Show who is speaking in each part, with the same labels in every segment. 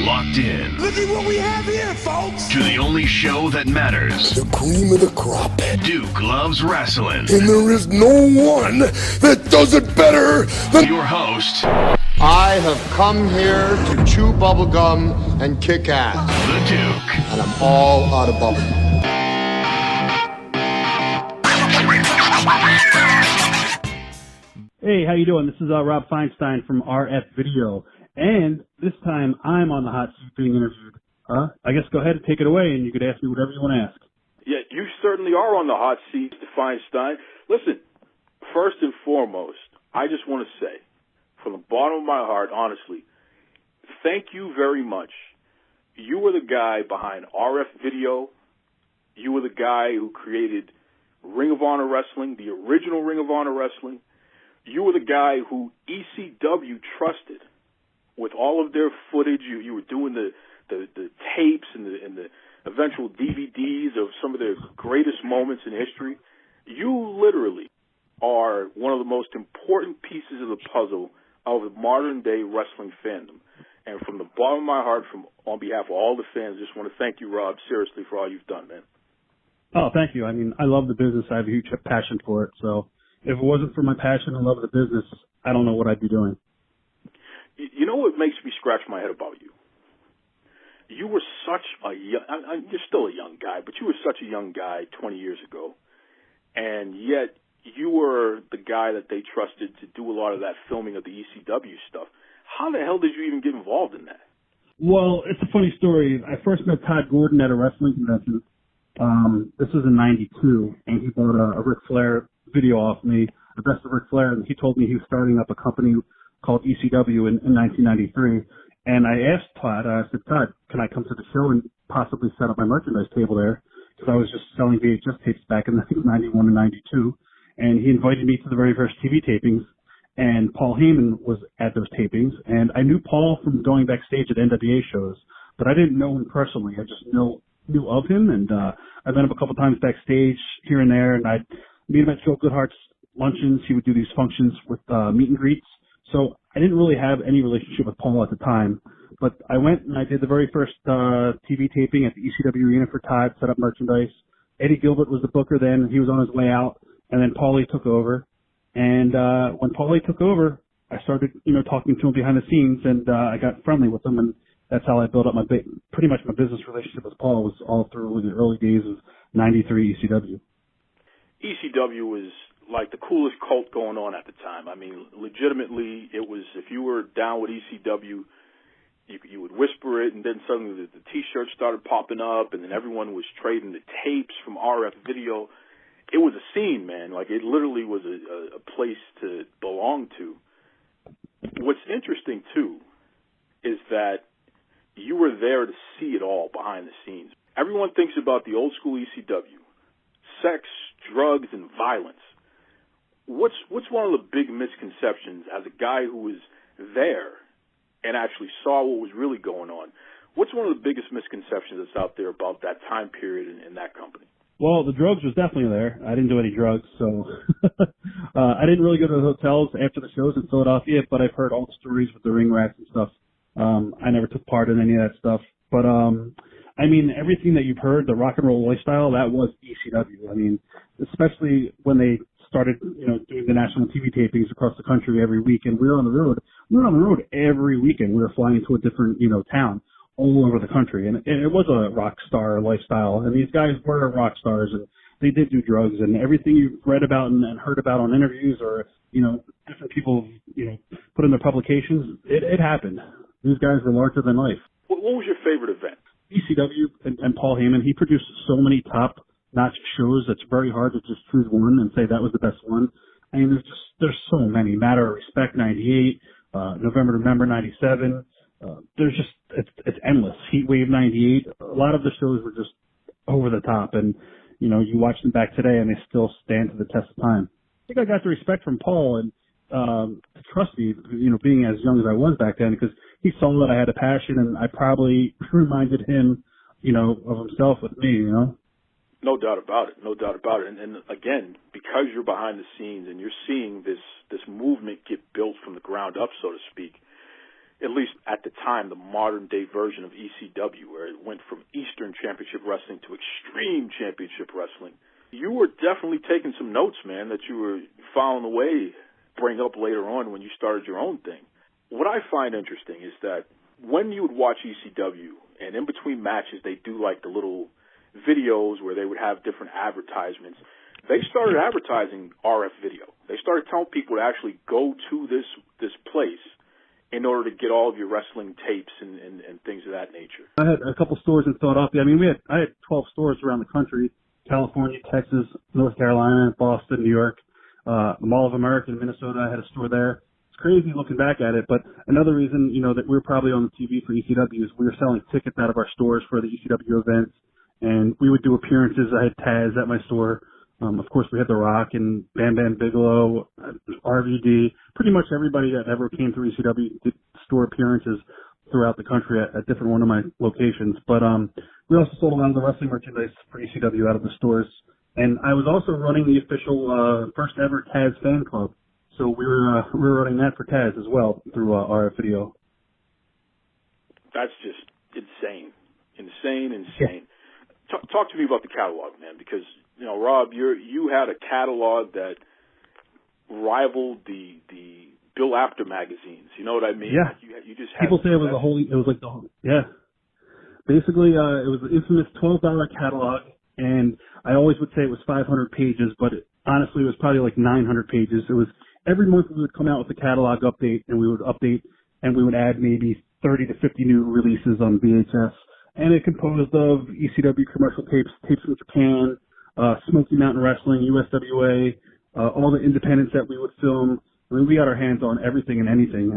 Speaker 1: locked in.
Speaker 2: Look at what we have here, folks.
Speaker 1: To the only show that matters.
Speaker 2: The cream of the crop.
Speaker 1: Duke Loves Rasslin.
Speaker 2: And there is no one that does it better than
Speaker 1: your host.
Speaker 3: I have come here to chew bubblegum and kick ass.
Speaker 1: The Duke.
Speaker 3: And I'm all out of bubblegum.
Speaker 4: Hey, how you doing? This is Rob Feinstein from RF Video, and this time I'm on the hot seat being interviewed. I guess go ahead and take it away, and you could ask me whatever you want to ask.
Speaker 5: Yeah, you certainly are on the hot seat, Mr. Feinstein. Listen, first and foremost, I just want to say, from the bottom of my heart, honestly, thank you very much. You were the guy behind RF Video. You were the guy who created Ring of Honor Wrestling, the original Ring of Honor Wrestling. You were the guy who ECW trusted with all of their footage. You were doing the tapes and the eventual DVDs of some of their greatest moments in history. You literally are one of the most important pieces of the puzzle of the modern-day wrestling fandom. And from the bottom of my heart, on behalf of all the fans, I just want to thank you, Rob, seriously, for all you've done, man.
Speaker 4: Oh, thank you. I mean, I love the business. I have a huge passion for it, so if it wasn't for my passion and love of the business, I don't know what I'd be doing.
Speaker 5: You know what makes me scratch my head about you? You were such a young, you're still a young guy, but you were such a young guy 20 years ago, and yet you were the guy that they trusted to do a lot of that filming of the ECW stuff. How the hell did you even get involved in that? Well,
Speaker 4: it's a funny story. I first met Todd Gordon at a wrestling convention. This was in '92, and he bought a Ric Flair video off me, the best of Ric Flair, and he told me he was starting up a company called ECW in 1993. And I asked Todd, I said, Todd, can I come to the show and possibly set up my merchandise table there? Because I was just selling VHS tapes back in, I think, 91 and 92. And he invited me to the very first TV tapings, and Paul Heyman was at those tapings. And I knew Paul from going backstage at NWA shows, but I didn't know him personally. I just knew of him, and I met him a couple times backstage here and there, and I'd meet him at Joe Goodhart's luncheons. He would do these functions with meet and greets. So I didn't really have any relationship with Paul at the time. But I went and I did the very first TV taping at the ECW Arena for Todd, set up merchandise. Eddie Gilbert was the booker then. He was on his way out. And then Paulie took over. And when Paulie took over, I started, talking to him behind the scenes, and I got friendly with him. And that's how I built up pretty much my business relationship with Paul was all through the early days of '93 ECW.
Speaker 5: ECW was like the coolest cult going on at the time. I mean, legitimately, it was, if you were down with ECW, you would whisper it, and then suddenly the T-shirts started popping up, and then everyone was trading the tapes from RF Video. It was a scene, man. Like, it literally was a place to belong to. What's interesting, too, is that you were there to see it all behind the scenes. Everyone thinks about the old school ECW. Sex, drugs, and violence. What's one of the big misconceptions as a guy who was there and actually saw what was really going on? What's one of the biggest misconceptions that's out there about that time period in that company?
Speaker 4: Well, the drugs was definitely there. I didn't do any drugs, so I didn't really go to the hotels after the shows in Philadelphia, but I've heard all the stories with the ring rats and stuff. I never took part in any of that stuff. But, I mean, everything that you've heard, the rock and roll lifestyle, that was ECW. I mean, especially when they started, doing the national TV tapings across the country every week, and we were on the road. We were on the road every weekend. We were flying to a different, town all over the country, and it was a rock star lifestyle. And these guys were rock stars, and they did do drugs, and everything you've read about and heard about on interviews or, different people, put in their publications, it happened. These guys were larger than life.
Speaker 5: What was your favorite event?
Speaker 4: ECW and Paul Heyman. He produced so many top-notch shows. It's very hard to just choose one and say that was the best one. I mean, there's so many. Matter of Respect, 98, November to Remember, 97. It's endless. Heat Wave, 98. A lot of the shows were just over the top, and you watch them back today, and they still stand to the test of time. I think I got the respect from Paul and to trust me, being as young as I was back then, because he saw that I had a passion, and I probably reminded him, of himself with me,
Speaker 5: No doubt about it. No doubt about it. And again, because you're behind the scenes and you're seeing this movement get built from the ground up, so to speak, at least at the time, the modern-day version of ECW, where it went from Eastern Championship Wrestling to Extreme Championship Wrestling. You were definitely taking some notes, man, that you were filing away, bring up later on when you started your own thing. What I find interesting is that when you would watch ECW, and in between matches, they do like the little videos where they would have different advertisements. They started advertising RF video. They started telling people to actually go to this place in order to get all of your wrestling tapes and things of that nature.
Speaker 4: I had a couple stores in Philadelphia. I mean, I had 12 stores around the country: California, Texas, North Carolina, Boston, New York, the Mall of America in Minnesota. I had a store there. It's crazy looking back at it, but another reason, that we're probably on the TV for ECW is we were selling tickets out of our stores for the ECW events, and we would do appearances. I had Taz at my store. Of course, we had The Rock and Bam Bam Bigelow, RVD. Pretty much everybody that ever came through ECW did store appearances throughout the country at different one of my locations. But we also sold a lot of the wrestling merchandise for ECW out of the stores. And I was also running the official first ever Taz fan club. So we were running that for Taz as well through RF Video.
Speaker 5: That's just insane. Insane. Talk to me about the catalog, man, because, Rob, you had a catalog that rivaled the Bill Apter magazines. You know what I mean?
Speaker 4: Yeah.
Speaker 5: Like you just had
Speaker 4: people say it was Basically, it was the infamous $12 catalog, and I always would say it was 500 pages, but honestly, it was probably like 900 pages. It was every month we would come out with a catalog update, and we would update, and we would add maybe 30 to 50 new releases on VHS. And it composed of ECW commercial tapes from Japan, Smoky Mountain Wrestling, USWA, all the independents that we would film. I mean, we got our hands on everything and anything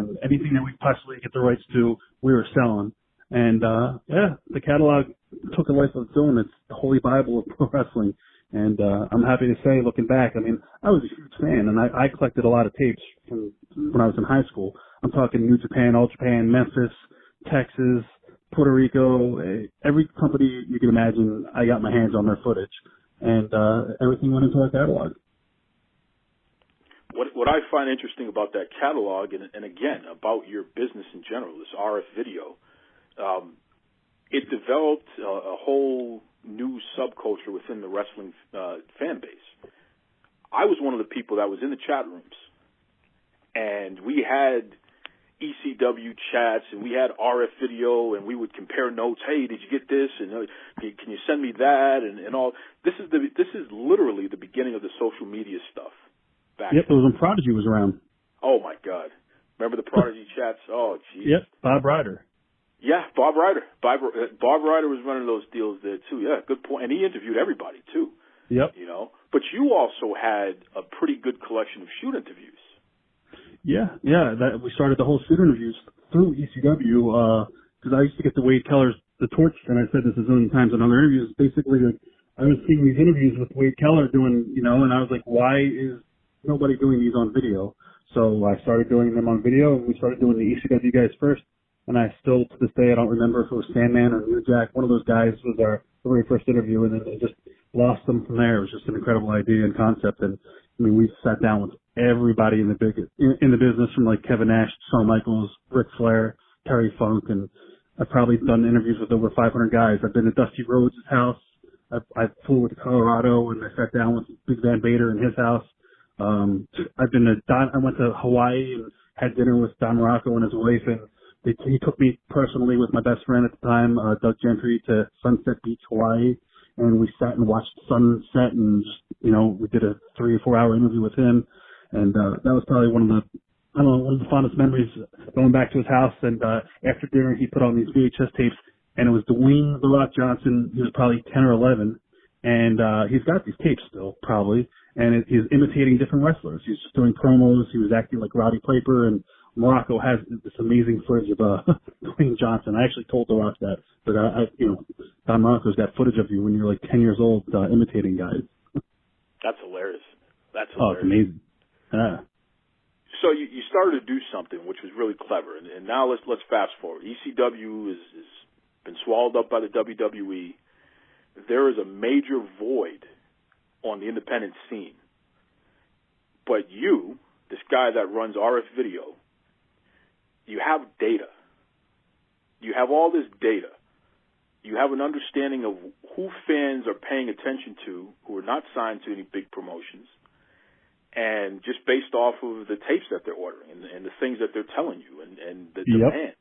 Speaker 4: that we possibly get the rights to, we were selling. And, the catalog took a life of its own. It's the holy Bible of pro wrestling. And, I'm happy to say, looking back, I mean, I was a huge fan, and I collected a lot of tapes from when I was in high school. I'm talking New Japan, All Japan, Memphis, Texas, Puerto Rico, every company you can imagine, I got my hands on their footage. And, everything went into our catalog.
Speaker 5: What I find interesting about that catalog, and again, about your business in general, this RF Video, it developed a whole new subculture within the wrestling fan base. I was one of the people that was in the chat rooms, and we had ECW chats, and we had RF Video, and we would compare notes. Hey, did you get this? And can you send me that? And all. This is literally the beginning of the social media stuff.
Speaker 4: Yep, it was when Prodigy was around.
Speaker 5: Oh my God! Remember the Prodigy chats? Oh, geez.
Speaker 4: Yep, Bob Ryder.
Speaker 5: Yeah, Bob Ryder. Bob Ryder was running those deals there too. Yeah, good point. And he interviewed everybody too.
Speaker 4: Yep.
Speaker 5: But you also had a pretty good collection of shoot interviews.
Speaker 4: Yeah. We started the whole shoot interviews through ECW because I used to get the Wade Keller's The Torch, and I said this a zillion times in other interviews. Basically, I was seeing these interviews with Wade Keller doing, and I was like, why is nobody doing these on video? So I started doing them on video, and we started doing the ECW guys first. And I still, to this day, I don't remember if it was Sandman or New Jack. One of those guys was our very first interview, and then it just lost them from there. It was just an incredible idea and concept. And I mean, we sat down with everybody in the business, from like Kevin Nash, Shawn Michaels, Ric Flair, Terry Funk, and I've probably done interviews with over 500 guys. I've been to Dusty Rhodes' house. I flew to Colorado, and I sat down with Big Van Vader in his house. I went to Hawaii and had dinner with Don Morocco and his wife, and he took me personally with my best friend at the time, Doug Gentry, to Sunset Beach, Hawaii, and we sat and watched the sunset, and just, we did a 3 or 4 hour interview with him, and that was probably one of the fondest memories, going back to his house. And after dinner, he put on these VHS tapes, and it was Dwayne "The Rock" Johnson. He was probably 10 or 11, and he's got these tapes still, probably, and he's imitating different wrestlers. He's just doing promos. He was acting like Roddy Piper, and Morocco has this amazing footage of Dwayne Johnson. I actually told The Rock that, but Don Morocco's got footage of you when you're like 10 years old imitating guys.
Speaker 5: That's hilarious.
Speaker 4: Oh, it's amazing. Yeah.
Speaker 5: So you started to do something which was really clever, and now let's fast forward. ECW has been swallowed up by the WWE. There is a major void on the independent scene. But you, this guy that runs RF Video, you have data. you have all this data. You have an understanding of who fans are paying attention to who are not signed to any big promotions, and just based off of the tapes that they're ordering and the things that they're telling you and the demand.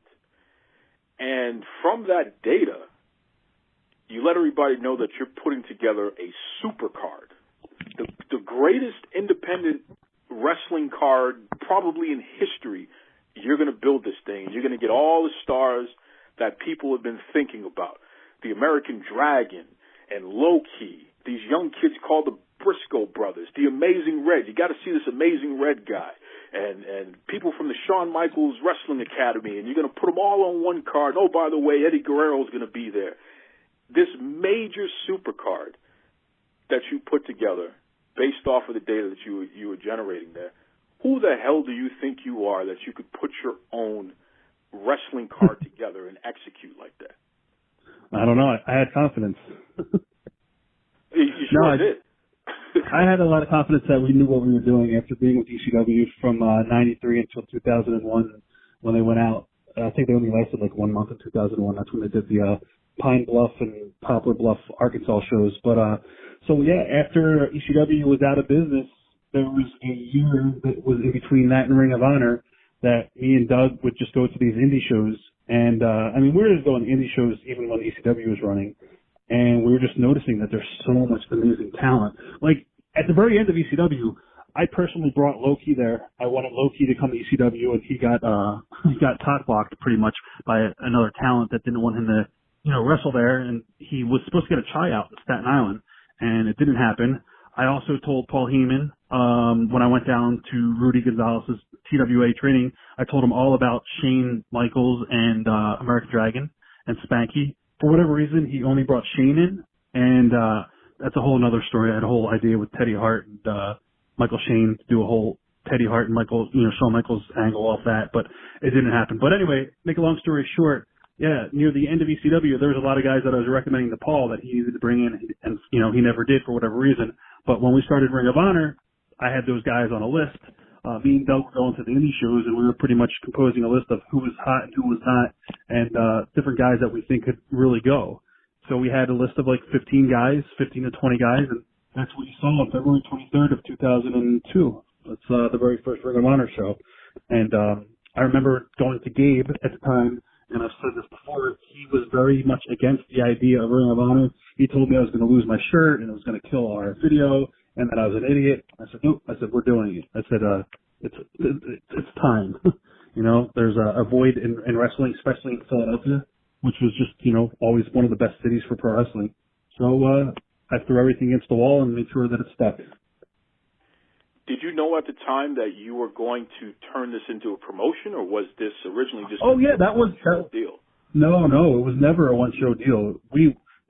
Speaker 5: And from that data, you let everybody know that you're putting together a super card, the greatest independent wrestling card probably in history. You're going to build this thing. You're going to get all the stars that people have been thinking about. The American Dragon and Low-Key, these young kids called the Briscoe brothers, the Amazing Red. You got to see this Amazing Red guy. And people from the Shawn Michaels Wrestling Academy, and you're going to put them all on one card. Oh, by the way, Eddie Guerrero is going to be there. This major super card that you put together based off of the data that you were generating there, who the hell do you think you are that you could put your own wrestling card together and execute like that?
Speaker 4: I don't know. I had confidence.
Speaker 5: You sure did.
Speaker 4: I had a lot of confidence that we knew what we were doing after being with ECW from 93 until 2001 when they went out. I think they only lasted like 1 month in 2001. That's when they did the Pine Bluff and Poplar Bluff, Arkansas shows. But so yeah, after ECW was out of business, there was a year that was in between that and Ring of Honor that me and Doug would just go to these indie shows. And I mean, we were just going to indie shows even when ECW was running. And we were just noticing that there's so much amazing talent. Like, at the very end of ECW, I personally brought Low-Key there. I wanted Low-Key to come to ECW, and he got cock-blocked pretty much by another talent that didn't want him to, wrestle there. And he was supposed to get a tryout in Staten Island, and it didn't happen. I also told Paul Heyman, when I went down to Rudy Gonzalez's TWA training, I told him all about Shane Michaels and American Dragon and Spanky. For whatever reason, he only brought Shane in, and that's a whole other story. I had a whole idea with Teddy Hart and Michael Shane to do a whole Teddy Hart and Shawn Michaels angle off that, but it didn't happen. But anyway, make a long story short, yeah, near the end of ECW, there was a lot of guys that I was recommending to Paul that he needed to bring in, and he never did for whatever reason. But when we started Ring of Honor, I had those guys on a list. Me and Doug were going to the indie shows, and we were pretty much composing a list of who was hot and who was not, and different guys that we think could really go. So we had a list of like 15 to 20 guys, and that's what you saw on February 23rd of 2002. That's the very first Ring of Honor show. And I remember going to Gabe at the time, and I've said this before, he was very much against the idea of Ring of Honor. He told me I was going to lose my shirt, and it was going to kill our video, and that I was an idiot. I said, nope. I said, we're doing it. I said, it's time. There's a void in wrestling, especially in Philadelphia, which was just, always one of the best cities for pro wrestling. So I threw everything against the wall and made sure that it stuck.
Speaker 5: Did you know at the time that you were going to turn this into a promotion, or was this originally just
Speaker 4: that was
Speaker 5: a deal?
Speaker 4: No, it was never a one-show deal.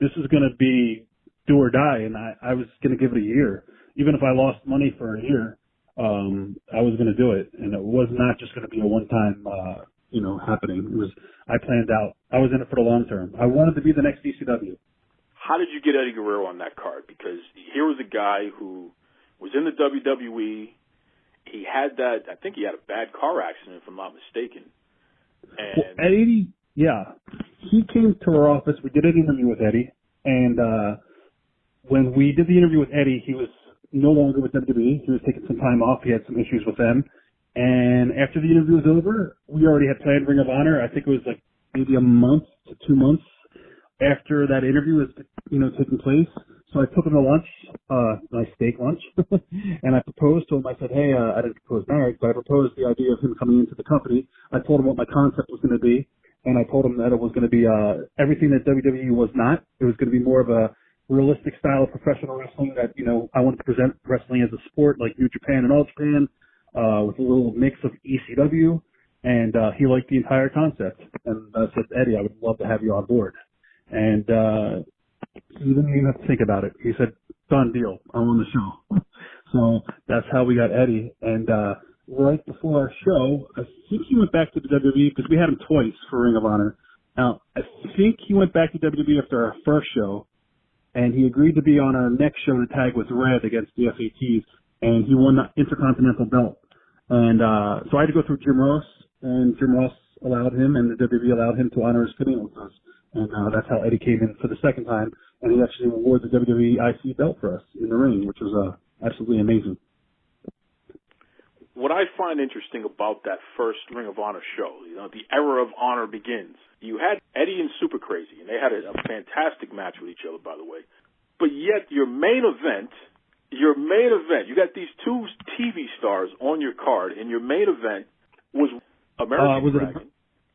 Speaker 4: This is going to be do or die, and I was going to give it a year. Even if I lost money for a year, I was going to do it, and it was not just going to be a one-time, happening. It was, I planned out. I was in it for the long term. I wanted to be the next ECW.
Speaker 5: How did you get Eddie Guerrero on that card? Because here was a guy who was in the WWE. He had I think he had a bad car accident, if I'm not mistaken. And
Speaker 4: Eddie, yeah, he came to our office. We did an interview with Eddie, and when we did the interview with Eddie, he was no longer with WWE. He was taking some time off. He had some issues with them. And after the interview was over, we already had planned Ring of Honor. I think it was like maybe a month to 2 months after that interview was, taking place. So I took him to lunch, nice steak lunch, and I proposed to him. I said, hey, I didn't propose marriage, but I proposed the idea of him coming into the company. I told him what my concept was going to be, and I told him that it was going to be everything that WWE was not. It was going to be more of a realistic style of professional wrestling that, I wanted to present wrestling as a sport like New Japan and All Japan, with a little mix of ECW, and he liked the entire concept. And I said, Eddie, I would love to have you on board. And he didn't even have to think about it. He said, done deal, I'm on the show. So that's how we got Eddie. And right before our show, I think he went back to the WWE because we had him twice for Ring of Honor. Now, I think he went back to WWE after our first show, and he agreed to be on our next show to tag with Red against the FATs, and he won the Intercontinental belt. And so I had to go through Jim Ross, and Jim Ross allowed him and the WWE allowed him to honor his commitment with us. And that's how Eddie came in for the second time. And he actually wore the WWE IC belt for us in the ring, which was absolutely amazing.
Speaker 5: What I find interesting about that first Ring of Honor show, the era of honor begins. You had Eddie and Super Crazy, and they had a fantastic match with each other, by the way. But yet your main event, you got these two TV stars on your card, and your main event was American Dragon,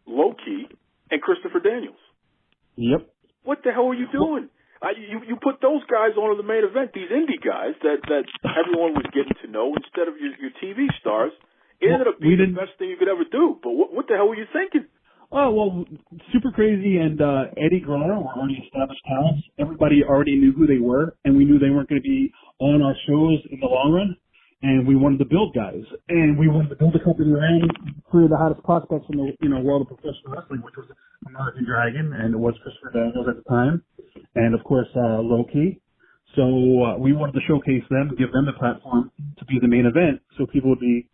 Speaker 5: Low-Key, and Christopher Daniels.
Speaker 4: Yep.
Speaker 5: What the hell are you doing? You put those guys on the main event, these indie guys that everyone was getting to know instead of your TV stars. It ended up being the best thing you could ever do. But what the hell were you thinking?
Speaker 4: Oh, well, Super Crazy and Eddie Guerrero were already established talents. Everybody already knew who they were, and we knew they weren't going to be on our shows in the long run. And we wanted to build guys, and we wanted to build a company around three of the hottest prospects in the world of professional wrestling, which was American Dragon, and it was Christopher Daniels at the time, and of course Low-Key. So we wanted to showcase them, give them the platform to be the main event, so people would be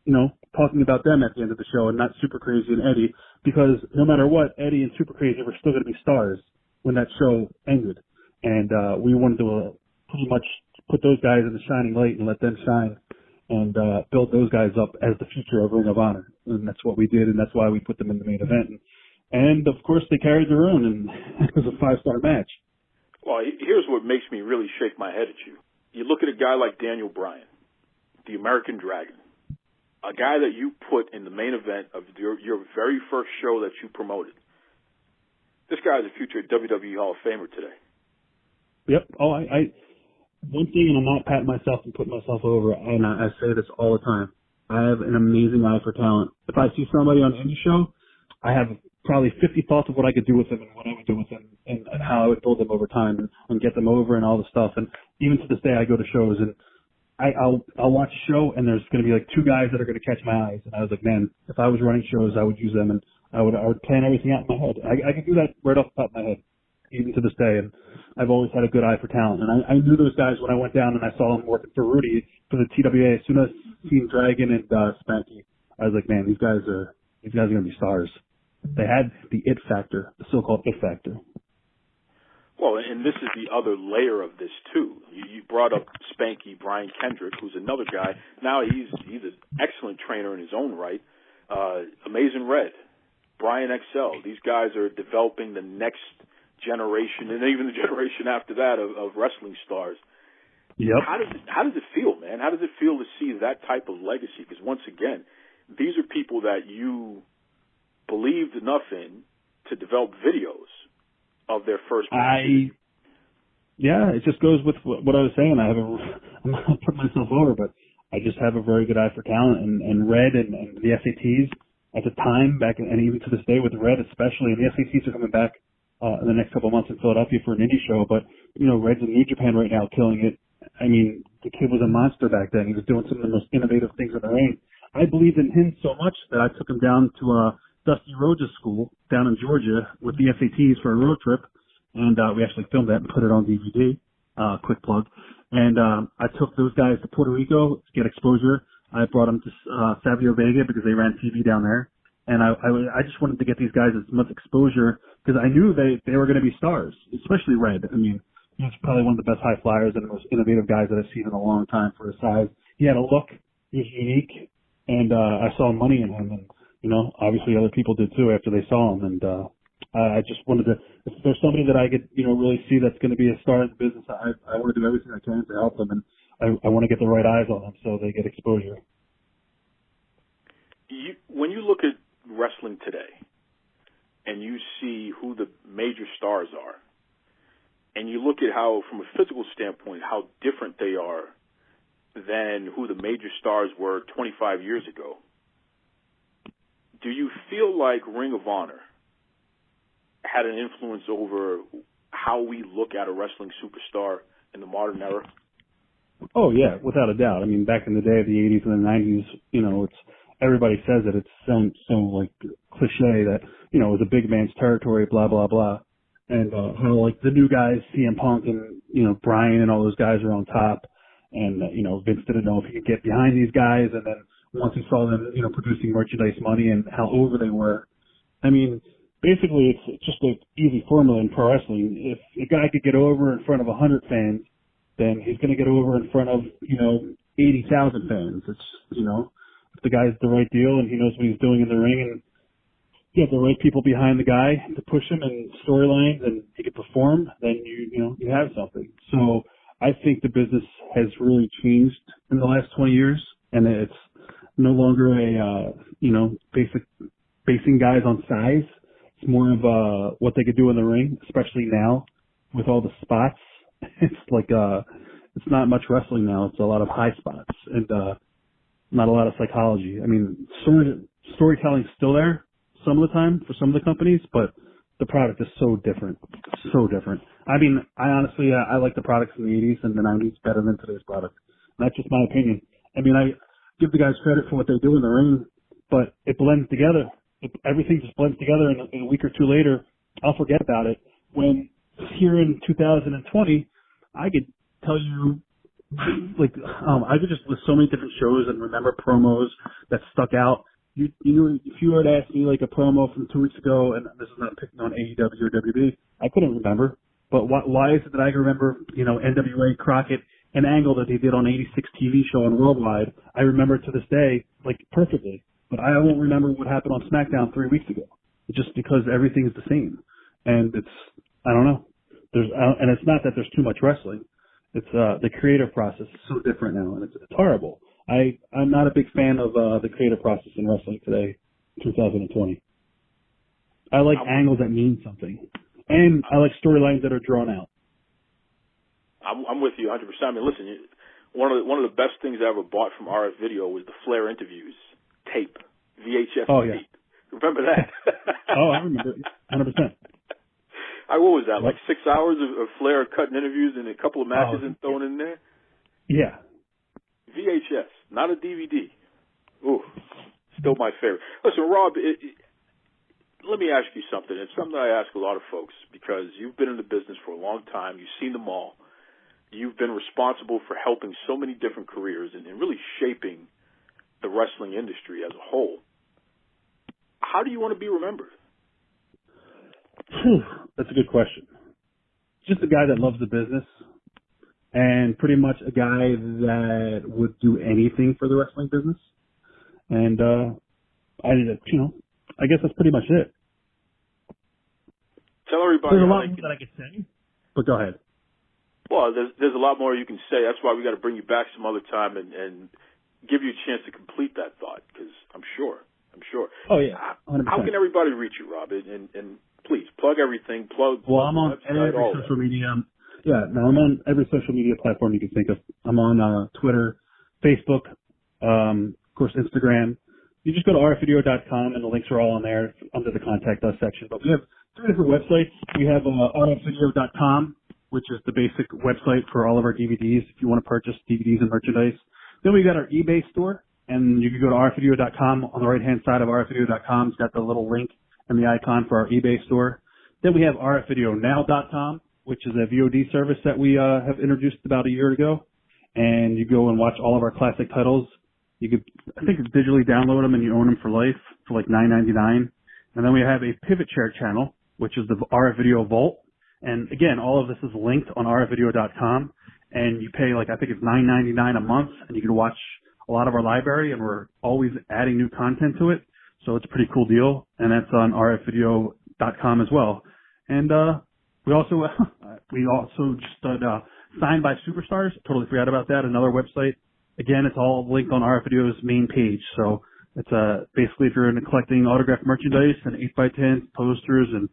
Speaker 4: talking about them at the end of the show, and not Super Crazy and Eddie, because no matter what, Eddie and Super Crazy were still going to be stars when that show ended, and we wanted to pretty much put those guys in the shining light and let them shine. And build those guys up as the future of Ring of Honor. And that's what we did, and that's why we put them in the main event. And of course, they carried their own, and it was a 5-star match.
Speaker 5: Well, here's what makes me really shake my head at you. You look at a guy like Daniel Bryan, the American Dragon, a guy that you put in the main event of your very first show that you promoted. This guy is a future WWE Hall of Famer today.
Speaker 4: Yep. Oh, one thing, and I'm not patting myself and putting myself over, and I say this all the time, I have an amazing eye for talent. If I see somebody on any show, I have probably 50 thoughts of what I could do with them and what I would do with them and how I would build them over time and get them over and all the stuff. And even to this day, I go to shows and I'll watch a show and there's going to be like two guys that are going to catch my eyes. And I was like, man, if I was running shows, I would use them and I would plan everything out in my head. I could do that right off the top of my head, even to this day. And I've always had a good eye for talent. And I knew those guys when I went down and I saw them working for Rudy for the TWA. As soon as I seen Dragon and Spanky, I was like, man, these guys are going to be stars. They had the it factor, the so-called it factor.
Speaker 5: Well, and this is the other layer of this, too. You brought up Spanky, Brian Kendrick, who's another guy. Now he's an excellent trainer in his own right. Amazing Red, Brian XL. These guys are developing the next generation, and even the generation after that of wrestling stars.
Speaker 4: Yep.
Speaker 5: How does it feel, man? How does it feel to see that type of legacy? Because once again, these are people that you believed enough in to develop videos of their first matches. Yeah,
Speaker 4: it just goes with what I was saying. I'm not putting myself over, but I just have a very good eye for talent, and Red and the SATs at the time back, and even to this day with Red especially, and the SATs are coming back in the next couple of months in Philadelphia for an indie show, but Red's in New Japan right now killing it. I mean, the kid was a monster back then. He was doing some of the most innovative things in the ring. I believed in him so much that I took him down to Dusty Rhodes' school down in Georgia with the SATs for a road trip, and we actually filmed that and put it on DVD. Quick plug. And I took those guys to Puerto Rico to get exposure. I brought them to Savio Vega because they ran TV down there, and I just wanted to get these guys as much exposure because I knew they were going to be stars, especially Red. I mean, he's probably one of the best high flyers and the most innovative guys that I've seen in a long time for his size. He had a look, he was unique, and I saw money in him, and obviously other people did too after they saw him. And I just wanted to, if there's somebody that I could, really see that's going to be a star in the business, I want to do everything I can to help them, and I want to get the right eyes on them so they get exposure.
Speaker 5: When you look at wrestling today, and you see who the major stars are, and you look at how, from a physical standpoint, how different they are than who the major stars were 25 years ago, do you feel like Ring of Honor had an influence over how we look at a wrestling superstar in the modern era?
Speaker 4: Oh, yeah, without a doubt. I mean, back in the day of the 80s and the 90s, it's everybody says it. It's so like cliche that, it was a big man's territory, blah, blah, blah. And how, like, the new guys, CM Punk and, Brian and all those guys are on top. And, Vince didn't know if he could get behind these guys. And then once he saw them, producing merchandise money and how over they were, I mean, basically, it's just an easy formula in pro wrestling. If a guy could get over in front of 100 fans, then he's going to get over in front of, 80,000 fans. It's, if the guy's the right deal and he knows what he's doing in the ring and you have the right people behind the guy to push him and storylines and he can perform, then you have something. So I think the business has really changed in the last 20 years, and it's no longer a, basing guys on size. It's more of what they could do in the ring, especially now with all the spots. It's like it's not much wrestling now. It's a lot of high spots and not a lot of psychology. I mean, storytelling's still there some of the time for some of the companies, but the product is so different. So different. I mean, I honestly, I like the products in the 80s and the 90s better than today's product. And that's just my opinion. I mean, I give the guys credit for what they do in the ring, but it blends together. Everything just blends together, and a week or two later, I'll forget about it. When here in 2020, I could tell you, I could just list so many different shows and remember promos that stuck out. You know, if you were to ask me like a promo from 2 weeks ago, and this is not picking on AEW or WB, I couldn't remember. But why is it that I can remember, NWA, Crockett, an angle that they did on 86 TV show on Worldwide? I remember it to this day, like, perfectly. But I won't remember what happened on SmackDown 3 weeks ago. It's just because everything is the same. And I don't know. And it's not that there's too much wrestling. It's the creative process is so different now, and it's horrible. I'm not a big fan of the creative process in wrestling today, 2020. I like angles that mean something, and I like storylines that are drawn out.
Speaker 5: I'm with you 100%. I mean, listen, one of the best things I ever bought from RF Video was the Flair interviews tape, VHS tape. Remember that?
Speaker 4: Oh, I remember it, 100%.
Speaker 5: What was that, like 6 hours of Flair cutting interviews and a couple of matches and throwing in there?
Speaker 4: Yeah.
Speaker 5: VHS, not a DVD. Ooh, still my favorite. Listen, Rob, let me ask you something. It's something that I ask a lot of folks because you've been in the business for a long time. You've seen them all. You've been responsible for helping so many different careers and really shaping the wrestling industry as a whole. How do you want to be remembered?
Speaker 4: That's a good question. Just a guy that loves the business and pretty much a guy that would do anything for the wrestling business. And I guess that's pretty much it.
Speaker 5: Tell everybody.
Speaker 4: There's a lot more that I could say, but go ahead.
Speaker 5: Well, there's a lot more you can say. That's why we got to bring you back some other time and give you a chance to complete that thought, because I'm sure.
Speaker 4: Oh, yeah, 100%.
Speaker 5: How can everybody reach you, Rob? And please, plug everything.
Speaker 4: Well, I'm on every social media. Yeah, no, I'm on every social media platform you can think of. I'm on Twitter, Facebook, of course, Instagram. You just go to rfvideo.com, and the links are all on there under the Contact Us section. But we have 3 different websites. We have rfvideo.com, which is the basic website for all of our DVDs if you want to purchase DVDs and merchandise. Then we got our eBay store, and you can go to rfvideo.com. On the right-hand side of rfvideo.com, it's got the little link and the icon for our eBay store. Then we have rfvideonow.com, which is a VOD service that we have introduced about a year ago. And you go and watch all of our classic titles. You could, I think, digitally download them and you own them for life for like $9.99. And then we have a Pivot Share channel, which is the RF Video Vault. And again, all of this is linked on rfvideo.com. And you pay like, I think it's $9.99 a month, and you can watch a lot of our library, and we're always adding new content to it. So it's a pretty cool deal. And that's on rfvideo.com as well. And we also just Signed by Superstars. Totally forgot about that. Another website. Again, it's all linked on RF Video's main page. So it's basically if you're into collecting autographed merchandise and 8x10 posters and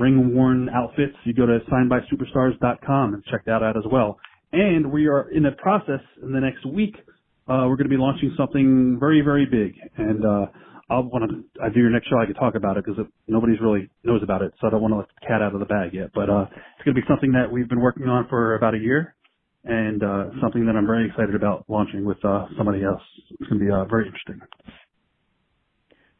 Speaker 4: ring-worn outfits, you go to signedbysuperstars.com and check that out as well. And we are in the process in the next week. We're going to be launching something very, very big. And I do your next show, I can talk about it because nobody's really knows about it. So I don't want to let the cat out of the bag yet. But it's going to be something that we've been working on for about a year. And something that I'm very excited about launching with somebody else. It's going to be very interesting.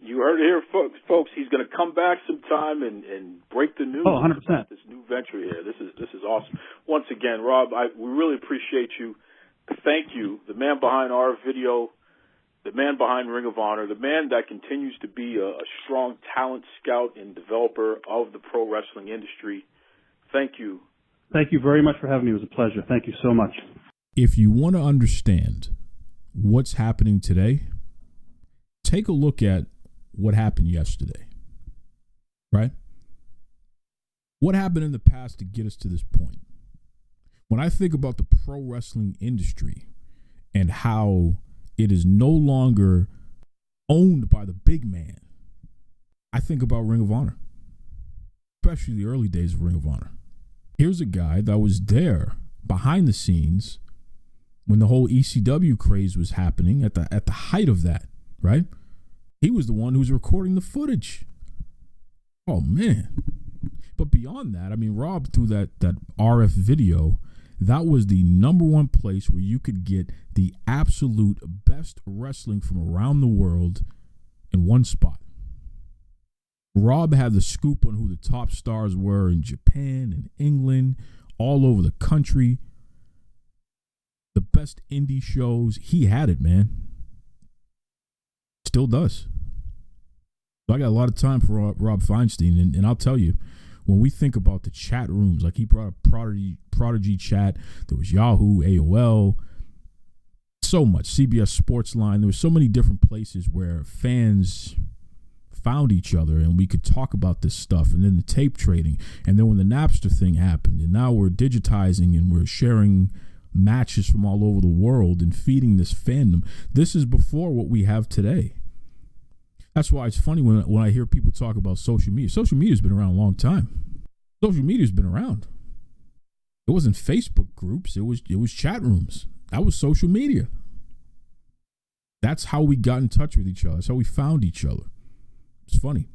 Speaker 5: You heard it here, folks. He's going to come back sometime and break the news.
Speaker 4: Oh, 100%.
Speaker 5: About this new venture here. This is awesome. Once again, Rob, we really appreciate you. Thank you, the man behind our video, the man behind Ring of Honor, the man that continues to be a strong talent scout and developer of the pro wrestling industry. Thank you.
Speaker 4: Thank you very much for having me. It was a pleasure. Thank you so much.
Speaker 6: If you want to understand what's happening today, take a look at what happened yesterday, right? What happened in the past to get us to this point? When I think about the pro wrestling industry and how it is no longer owned by the big man, I think about Ring of Honor, especially the early days of Ring of Honor. Here's a guy that was there behind the scenes when the whole ECW craze was happening at the height of that, right? He was the one who was recording the footage. Oh, man. But beyond that, I mean, Rob, through that RF video, that was the number one place where you could get the absolute best wrestling from around the world in one spot. Rob had the scoop on who the top stars were in Japan and England, all over the country. The best indie shows. He had it, man. Still does. So I got a lot of time for Rob Feinstein, and I'll tell you, when we think about the chat rooms, like he brought up Prodigy chat, there was Yahoo, AOL, so much, CBS Sports Line. There were so many different places where fans found each other and we could talk about this stuff, and then the tape trading, and then when the Napster thing happened, and now we're digitizing and we're sharing matches from all over the world and feeding this fandom. This is before what we have today. That's why it's funny when I hear people talk about social media. Social media's been around a long time. Social media's been around. It wasn't Facebook groups, it was chat rooms. That was social media. That's how we got in touch with each other. That's how we found each other. It's funny.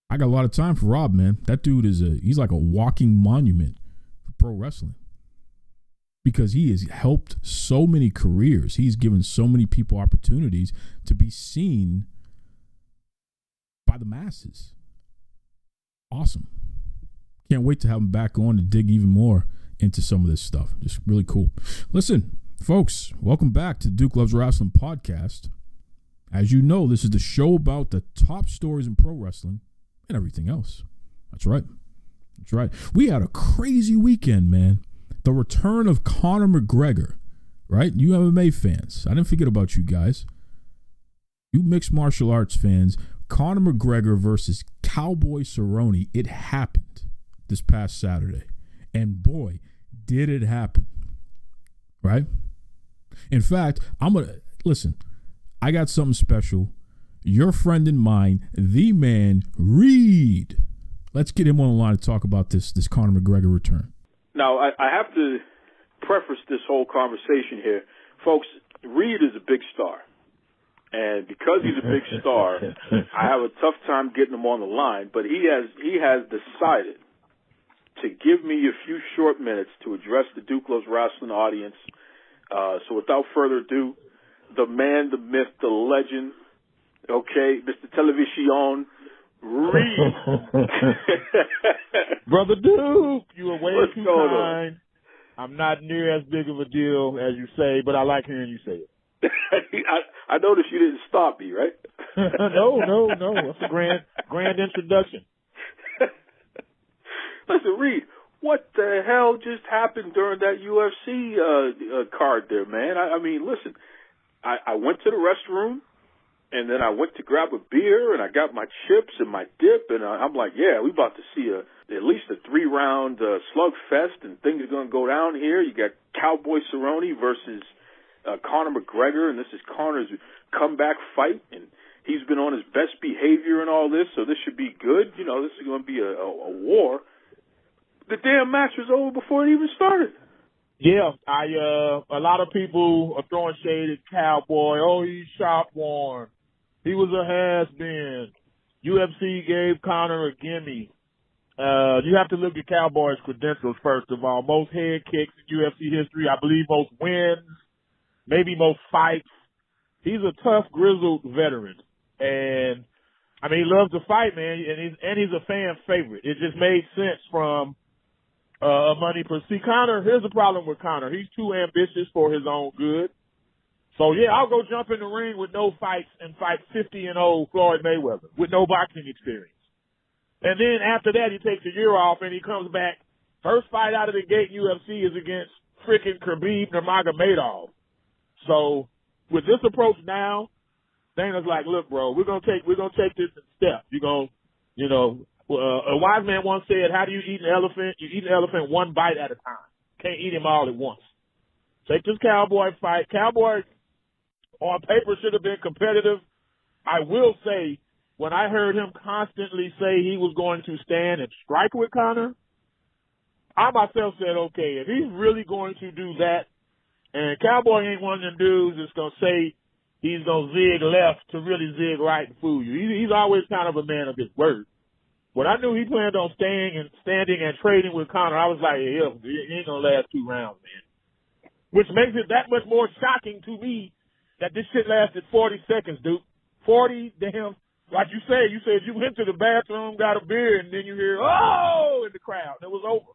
Speaker 6: I got a lot of time for Rob, man. That dude he's like a walking monument for pro wrestling. Because he has helped so many careers. He's given so many people opportunities to be seen by the masses. Awesome. Can't wait to have him back on to dig even more into some of this stuff. Just really cool. Listen, folks, welcome back to the Duke Loves Rasslin podcast. As you know, this is the show about the top stories in pro wrestling and everything else. That's right. That's right. We had a crazy weekend, man. The return of Conor McGregor, right? You MMA fans. I didn't forget about you guys. You mixed martial arts fans. Conor McGregor versus Cowboy Cerrone. It happened this past Saturday. And boy, did it happen. Right? In fact, listen, I got something special. Your friend and mine, the man, Reed. Let's get him on the line to talk about this Conor McGregor return. Now,
Speaker 5: I have to preface this whole conversation here. Folks, Reed is a big star. And because he's a big star, I have a tough time getting him on the line. But he has decided to give me a few short minutes to address the Duke Loves Rasslin audience. So without further ado, the man, the myth, the legend, okay, Mr. Television, Reed.
Speaker 7: Brother Duke, you are way
Speaker 5: What's
Speaker 7: too
Speaker 5: going
Speaker 7: kind.
Speaker 5: on?
Speaker 7: I'm not near as big of a deal as you say, but I like hearing you say it.
Speaker 5: I noticed you didn't stop me, right?
Speaker 7: No. That's a grand introduction.
Speaker 5: Listen, Reed, what the hell just happened during that UFC card there, man? I mean, listen, I went to the restroom, and then I went to grab a beer, and I got my chips and my dip, and I'm like, yeah, we about to see at least a 3-round slugfest, and things are going to go down here. You got Cowboy Cerrone versus Conor McGregor, and this is Conor's comeback fight, and he's been on his best behavior and all this, so this should be good. You know, this is going to be a war. The damn match was over before it even started.
Speaker 7: Yeah, a lot of people are throwing shade at Cowboy. Oh, he's shop worn. He was a has-been. UFC gave Conor a gimme. You have to look at Cowboy's credentials, first of all. Most head kicks in UFC history. I believe most wins, maybe most fights. He's a tough, grizzled veteran. And, I mean, he loves to fight, man, and he's a fan favorite. It just made sense from money. See, Conor, here's the problem with Conor. He's too ambitious for his own good. So, yeah, I'll go jump in the ring with no fights and fight 50-0 Floyd Mayweather with no boxing experience. And then after that, he takes a year off and he comes back. First fight out of the gate UFC is against freaking Khabib Nurmagomedov. So with this approach now, Dana's like, look, bro, we're gonna take this in steps. A wise man once said, how do you eat an elephant? You eat an elephant one bite at a time. Can't eat him all at once. Take this Cowboy fight. Cowboy on paper should have been competitive. I will say, when I heard him constantly say he was going to stand and strike with Conor, I myself said, okay, if he's really going to do that, and Cowboy ain't one of them dudes that's going to say he's going to zig left to really zig right and fool you. He's always kind of a man of his word. When I knew he planned on standing and trading with Conor, I was like, yeah, it ain't going to last 2 rounds, man. Which makes it that much more shocking to me that this shit lasted 40 seconds, dude. 40 damn. Like you said you went to the bathroom, got a beer, and then you hear, oh, in the crowd. And it was over.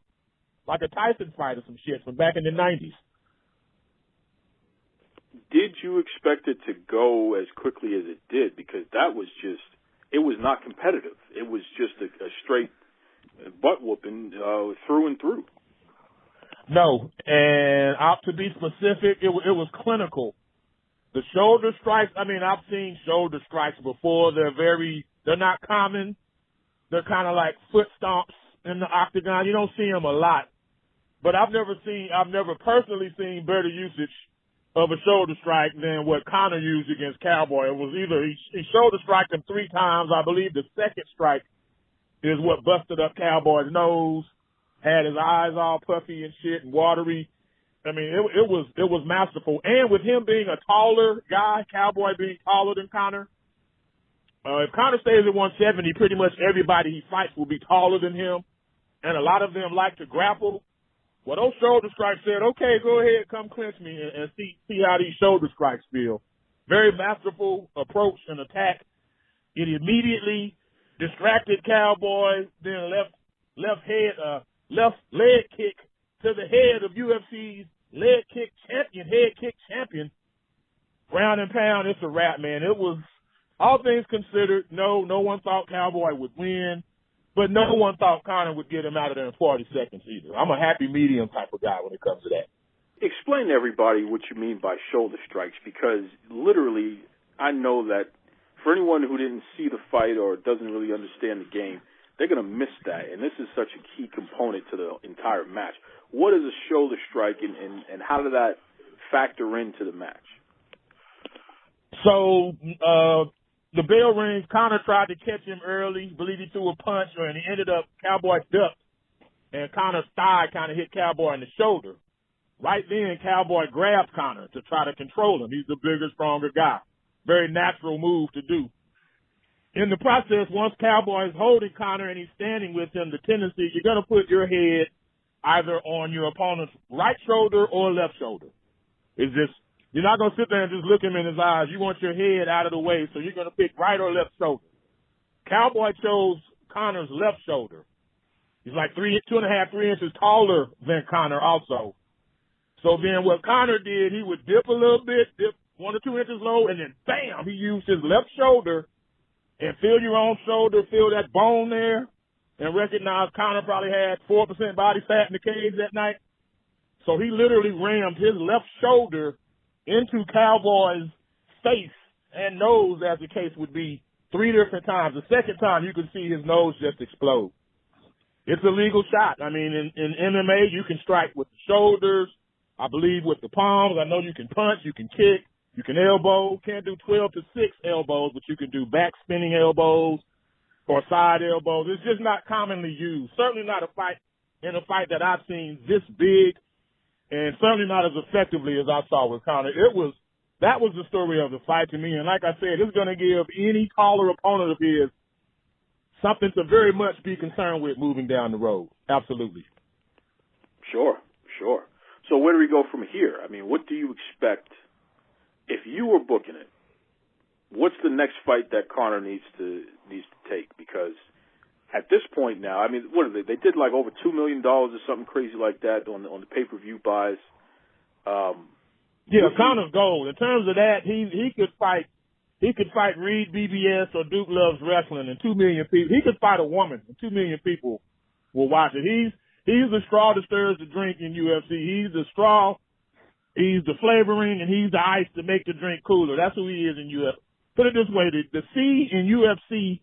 Speaker 7: Like a Tyson fight or some shit from back in the 90s.
Speaker 5: Did you expect it to go as quickly as it did? Because that was just, it was not competitive. It was just a straight butt whooping through and through.
Speaker 7: No, and to be specific, it was clinical. The shoulder strikes, I've seen shoulder strikes before. They're not common. They're kind of like foot stomps in the octagon. You don't see them a lot. But I've never personally seen better usage of a shoulder strike than what Conor used against Cowboy. It was either he shoulder struck him 3 times. I believe the second strike is what busted up Cowboy's nose, had his eyes all puffy and shit and watery. It was masterful. And with him being a taller guy, Cowboy being taller than Conor, if Conor stays at 170, pretty much everybody he fights will be taller than him. And a lot of them like to grapple. Well, those shoulder strikes said, okay, go ahead, come clinch me and see how these shoulder strikes feel. Very masterful approach and attack. It immediately distracted Cowboy, then left leg kick to the head of UFC's head kick champion. Ground and pound, it's a wrap, man. It was, all things considered, no one thought Cowboy would win. But no one thought Conor would get him out of there in 40 seconds either. I'm a happy medium type of guy when it comes to that.
Speaker 5: Explain to everybody what you mean by shoulder strikes, because literally I know that for anyone who didn't see the fight or doesn't really understand the game, they're going to miss that. And this is such a key component to the entire match. What is a shoulder strike and how did that factor into the match?
Speaker 7: So, the bell rings. Conor tried to catch him early. Believe he threw a punch, and he ended up, Cowboy ducked, and Conor's thigh kind of hit Cowboy in the shoulder. Right then, Cowboy grabbed Conor to try to control him. He's the bigger, stronger guy. Very natural move to do. In the process, once Cowboy is holding Conor and he's standing with him, the tendency, you're going to put your head either on your opponent's right shoulder or left shoulder. It's just, you're not going to sit there and just look him in his eyes. You want your head out of the way, so you're going to pick right or left shoulder. Cowboy chose Conor's left shoulder. He's like 3 inches taller than Conor also. So then what Conor did, he would dip a little bit, dip 1 or 2 inches low, and then bam, he used his left shoulder and feel your own shoulder, feel that bone there, and recognize Conor probably had 4% body fat in the cage that night. So he literally rammed his left shoulder into Cowboy's face and nose, as the case would be, 3 different times. The second time, you could see his nose just explode. It's a legal shot. I mean, in MMA, you can strike with the shoulders, I believe with the palms. I know you can punch, you can kick, you can elbow. Can't do 12 to 6 elbows, but you can do back spinning elbows or side elbows. It's just not commonly used. Certainly not in a fight that I've seen this big, and certainly not as effectively as I saw with Conor. That was the story of the fight to me. And like I said, it's going to give any taller opponent of his something to very much be concerned with moving down the road. Absolutely.
Speaker 5: Sure. So where do we go from here? I mean, what do you expect if you were booking it? What's the next fight that Conor needs to take? Because at this point now, I mean, what are they? They did like over $2 million or something crazy like that on the pay-per-view buys.
Speaker 7: Yeah, Conor's gold. In terms of that, he could fight Reed BBS or Duke Loves Rasslin and 2 million people. He could fight a woman and 2 million people will watch it. He's the straw that stirs the drink in UFC. He's the straw, he's the flavoring, and he's the ice to make the drink cooler. That's who he is in UFC. Put it this way, the C in UFC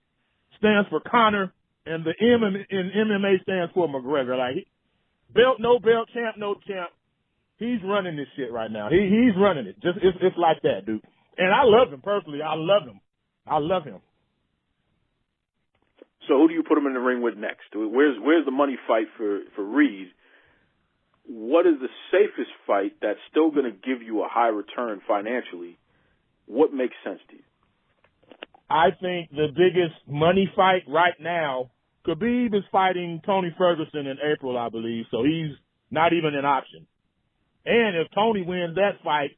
Speaker 7: stands for Conor, and the M in MMA stands for McGregor. Like, belt, no belt, champ, no champ. He's running this shit right now. He's running it. It's like that, dude. And I love him personally. I love him.
Speaker 5: So who do you put him in the ring with next? Where's the money fight for Reed? What is the safest fight that's still going to give you a high return financially? What makes sense to you?
Speaker 7: I think the biggest money fight right now, Khabib is fighting Tony Ferguson in April, I believe, so he's not even an option. And if Tony wins that fight,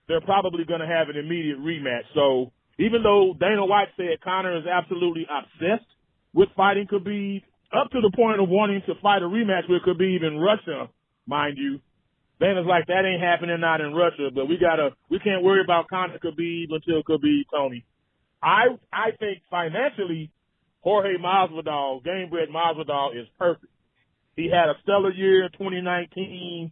Speaker 7: they're probably going to have an immediate rematch. So even though Dana White said Conor is absolutely obsessed with fighting Khabib, up to the point of wanting to fight a rematch with Khabib in Russia, mind you, Dana's like, that ain't happening, not in Russia, but we can't worry about Conor Khabib until Khabib Tony. I think financially, Jorge Masvidal, Gamebred Masvidal, is perfect. He had a stellar year in 2019,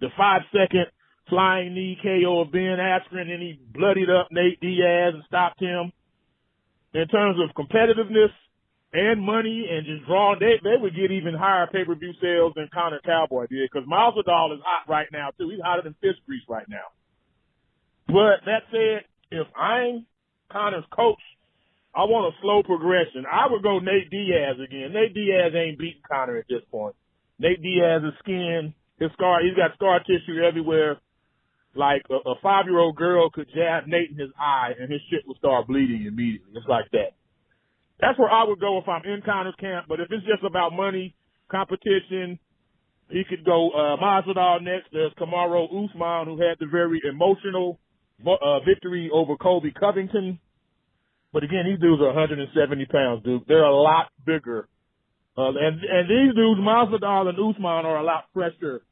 Speaker 7: the 5-second flying knee KO of Ben Askren, and he bloodied up Nate Diaz and stopped him. In terms of competitiveness and money and just drawing, they would get even higher pay-per-view sales than Conor Cowboy did, because Masvidal is hot right now, too. He's hotter than fish grease right now. But that said, if I'm Conor's coach, I want a slow progression. I would go Nate Diaz again. Nate Diaz ain't beating Conor at this point. Nate Diaz's skin, he's got scar tissue everywhere. Like a 5-year-old girl could jab Nate in his eye and his shit will start bleeding immediately. It's like that. That's where I would go if I'm in Conor's camp. But if it's just about money, competition, he could go Masvidal next. There's Kamaru Usman, who had the very emotional victory over Colby Covington. But again, these dudes are 170 pounds, dude. They're a lot bigger. And these dudes, Masvidal and Usman, are a lot fresher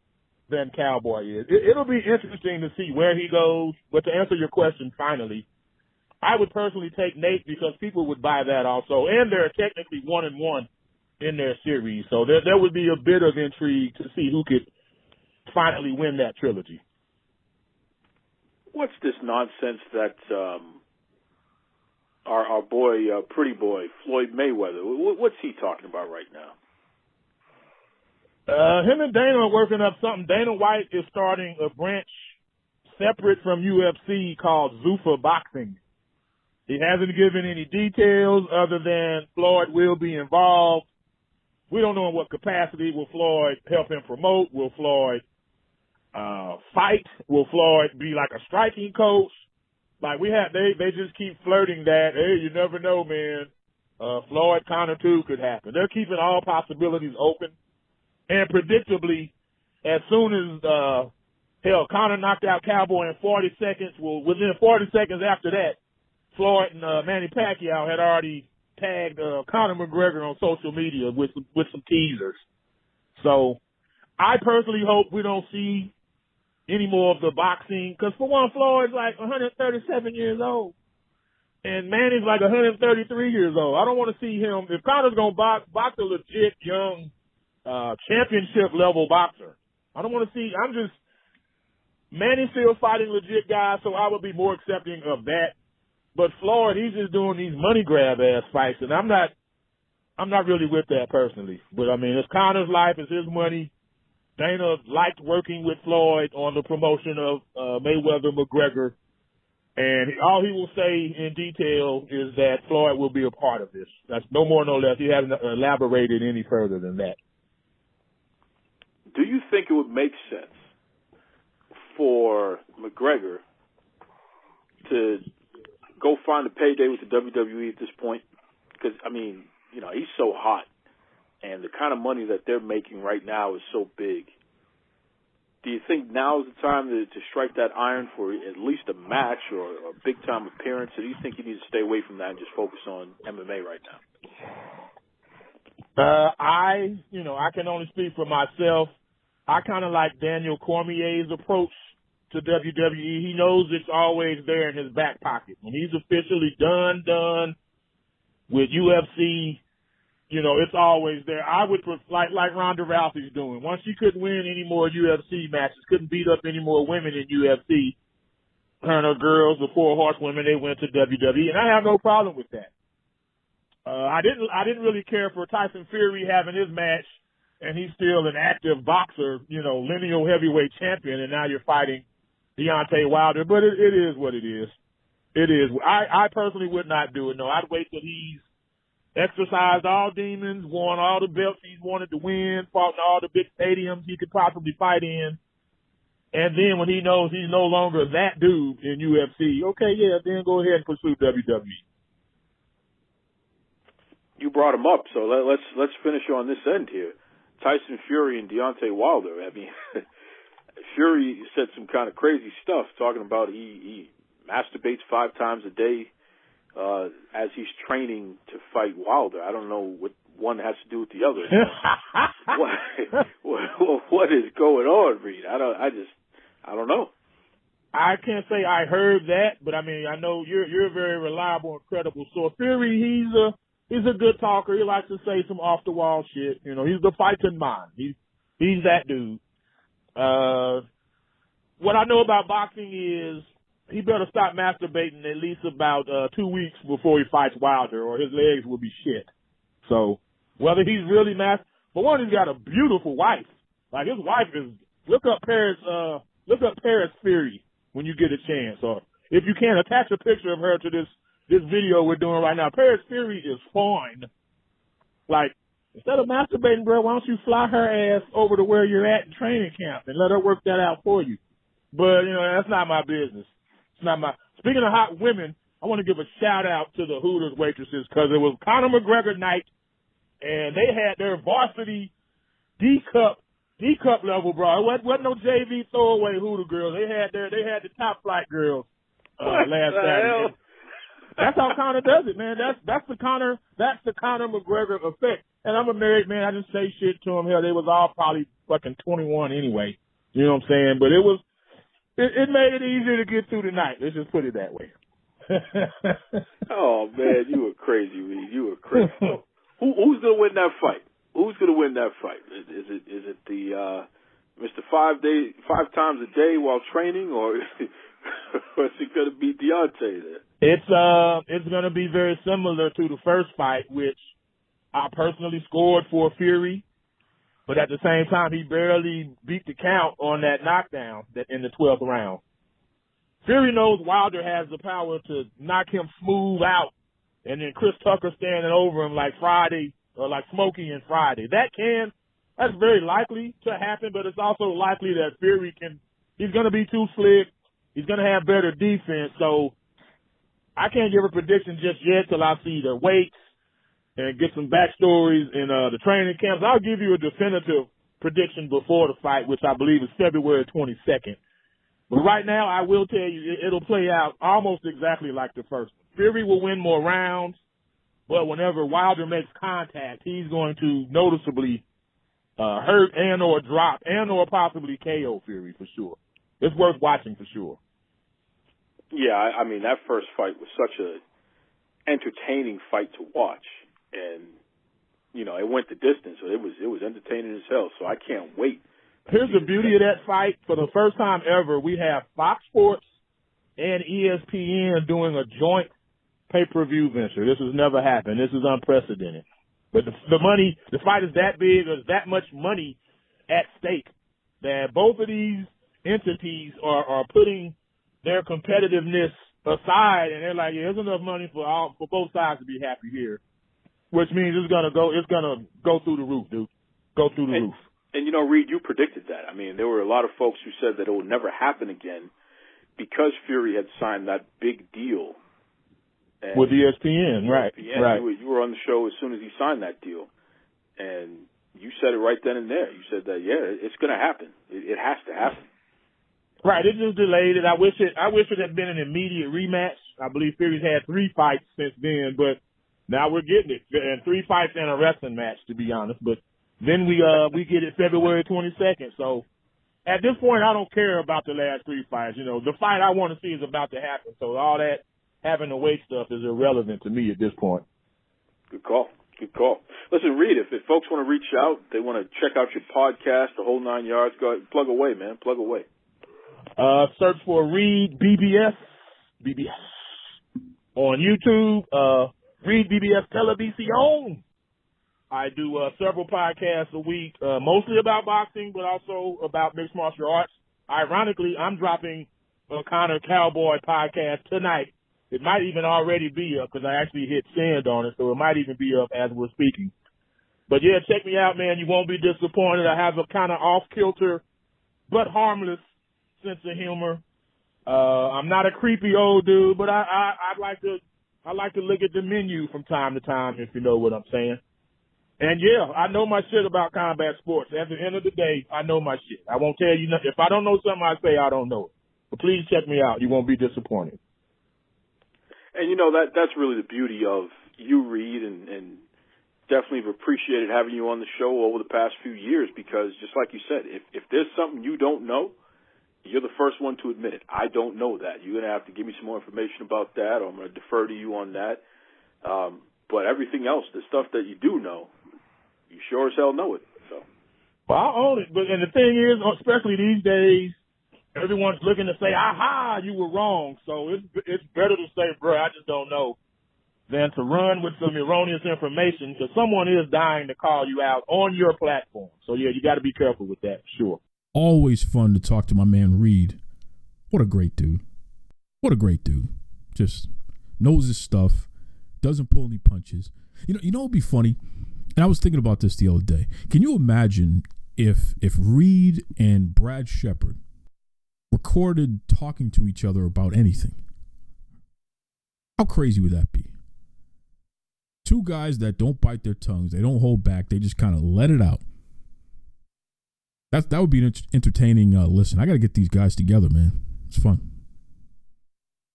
Speaker 7: than Cowboy is. It'll be interesting to see where he goes. But to answer your question, finally, I would personally take Nate because people would buy that also. And they're technically 1-1 in their series. So there would be a bit of intrigue to see who could finally win that trilogy.
Speaker 5: What's this nonsense that our boy, pretty boy, Floyd Mayweather, what's he talking about right now?
Speaker 7: Him and Dana are working up something. Dana White is starting a branch separate from UFC called Zuffa Boxing. He hasn't given any details other than Floyd will be involved. We don't know in what capacity. Will Floyd help him promote? Will Floyd fight? Will Floyd be like a striking coach? Like they just keep flirting that, hey, you never know, man. Floyd Conor 2 could happen. They're keeping all possibilities open. And predictably, as soon as Conor knocked out Cowboy in 40 seconds, well, within 40 seconds after that, Floyd and Manny Pacquiao had already tagged Conor McGregor on social media with some teasers. So I personally hope we don't see any more of the boxing, because for one, Floyd's like 137 years old, and Manny's like 133 years old. I don't want to see him. If Conor's going to box a legit young championship level boxer, I don't want to see. Manny's still fighting legit guys, so I would be more accepting of that. But Floyd, he's just doing these money grab ass fights, and I'm not really with that personally. But I mean, it's Conor's life, it's his money. Dana liked working with Floyd on the promotion of Mayweather McGregor, and all he will say in detail is that Floyd will be a part of this. That's no more, no less. He hasn't elaborated any further than that.
Speaker 5: Do you think it would make sense for McGregor to go find a payday with the WWE at this point? Because, I mean, you know, he's so hot, and the kind of money that they're making right now is so big. Do you think now is the time to strike that iron for at least a match or a big-time appearance, or do you think you need to stay away from that and just focus on MMA right now?
Speaker 7: I can only speak for myself. I kind of like Daniel Cormier's approach to WWE, he knows it's always there in his back pocket. When he's officially done with UFC, you know, it's always there. I would, like Ronda Rousey's doing. Once she couldn't win any more UFC matches, couldn't beat up any more women in UFC, her and her girls, the 4 horsewomen, they went to WWE, and I have no problem with that. I didn't really care for Tyson Fury having his match, and he's still an active boxer, you know, lineal heavyweight champion, and now you're fighting Deontay Wilder. But it is what it is. It is. I personally would not do it. No, I'd wait till he's exercised all demons, won all the belts he's wanted to win, fought in all the big stadiums he could possibly fight in. And then when he knows he's no longer that dude in UFC, okay, yeah, then go ahead and pursue WWE.
Speaker 5: You brought him up, so let's finish on this end here. Tyson Fury and Deontay Wilder. I mean, Fury said some kind of crazy stuff, talking about he masturbates 5 times a day as he's training to fight Wilder. I don't know what one has to do with the other. What is going on, Reed? I don't know.
Speaker 7: I can't say I heard that, but I mean, I know you're a very reliable and credible source. Fury, he's a good talker. He likes to say some off the wall shit. You know, he's the fighting man. He's that dude. What I know about boxing is he better stop masturbating at least about 2 weeks before he fights Wilder, or his legs will be shit. So whether he's really for one, he's got a beautiful wife. Like, his wife is. Look up Paris Fury when you get a chance, or if you can, attach a picture of her to this video we're doing right now. Paris Fury is fine. Like, instead of masturbating, bro, why don't you fly her ass over to where you're at in training camp and let her work that out for you? But, you know, that's not my business. It's not my. Speaking of hot women, I want to give a shout out to the Hooters waitresses, because it was Conor McGregor night, and they had their varsity D cup level, bro. It wasn't no JV throwaway Hooter girls. They had the top flight girls last Saturday. That's how Conor does it, man. That's the Conor McGregor effect. And I'm a married man. I didn't say shit to him. Hell, they was all probably fucking 21 anyway. You know what I'm saying? But it made it easier to get through the night. Let's just put it that way.
Speaker 5: Oh man, you were crazy, Reed. You were crazy. So, who's gonna win that fight? Who's gonna win that fight? Is it the Mr. 5 times a day while training, or is it gonna be Deontay there?
Speaker 7: It's gonna be very similar to the first fight, which I personally scored for Fury, but at the same time he barely beat the count on that knockdown in the 12th round. Fury knows Wilder has the power to knock him smooth out, and then Chris Tucker standing over him like Friday, or like Smokey and Friday. That's very likely to happen, but it's also likely that Fury he's going to be too slick. He's going to have better defense. So I can't give a prediction just yet till I see the weights and get some backstories in the training camps. I'll give you a definitive prediction before the fight, which I believe is February 22nd. But right now, I will tell you, it'll play out almost exactly like the first one. Fury will win more rounds, but whenever Wilder makes contact, he's going to noticeably hurt and or drop and or possibly KO Fury for sure. It's worth watching for sure.
Speaker 5: Yeah, I mean, that first fight was such a entertaining fight to watch, and you know, it went the distance, so it was entertaining as hell. So I can't wait.
Speaker 7: Here's the beauty of that fight. For the first time ever, we have Fox Sports and ESPN doing a joint pay-per-view venture. This has never happened. This is unprecedented. But the fight is that big. There's that much money at stake that both of these entities are putting their competitiveness aside, and they're like, yeah, there's enough money for both sides to be happy here, which means it's gonna go through the roof, dude. Go through the roof.
Speaker 5: And, you know, Reed, you predicted that. I mean, there were a lot of folks who said that it would never happen again because Fury had signed that big deal.
Speaker 7: With ESPN, right.
Speaker 5: ESPN,
Speaker 7: right.
Speaker 5: You were on the show as soon as he signed that deal. And you said it right then and there. You said that, yeah, it's going to happen. It has to happen.
Speaker 7: Right. It just delayed it. I wish it had been an immediate rematch. I believe Fury's had 3 fights since then, but now we're getting it. And 3 fights and a wrestling match, to be honest. But then we get it February 22nd. So at this point, I don't care about the last 3 fights. You know, the fight I want to see is about to happen. So all that having to wait stuff is irrelevant to me at this point.
Speaker 5: Good call. Good call. Listen, Reed, if folks want to reach out, they want to check out your podcast, the whole 9 yards, go ahead, plug away, man. Plug away.
Speaker 7: Search for Reed BBS on YouTube. Reed BBS Television. I do several podcasts a week, mostly about boxing, but also about mixed martial arts. Ironically, I'm dropping a Conor Cowboy podcast tonight. It might even already be up because I actually hit send on it, so it might even be up as we're speaking. But yeah, check me out, man. You won't be disappointed. I have a kind of off-kilter but harmless sense of humor. I'm not a creepy old dude, but I like to look at the menu from time to time, if you know what I'm saying. And yeah, I know my shit about combat sports. At the end of the day, I know my shit. I won't tell you nothing. If I don't know something, I say I don't know it. But please check me out. You won't be disappointed.
Speaker 5: And, you know, that's really the beauty of you, Reed, and definitely have appreciated having you on the show over the past few years because, just like you said, if there's something you don't know, you're the first one to admit it. I don't know that. You're going to have to give me some more information about that, or I'm going to defer to you on that. But everything else, the stuff that you do know, you sure as hell know it. So,
Speaker 7: well, I own it. And the thing is, especially these days, everyone's looking to say, aha, you were wrong. So it's better to say, bro, I just don't know, than to run with some erroneous information because someone is dying to call you out on your platform. So, yeah, you got to be careful with that, sure.
Speaker 6: Always fun to talk to my man Reed. What a great dude. What a great dude. Just knows his stuff, doesn't pull any punches. You know it'd be funny? And I was thinking about this the other day. Can you imagine if Reed and Brad Shepard recorded talking to each other about anything? How crazy would that be? Two guys that don't bite their tongues. They don't hold back. They just kind of let it out. That would be an entertaining listen. I got to get these guys together, man. It's fun.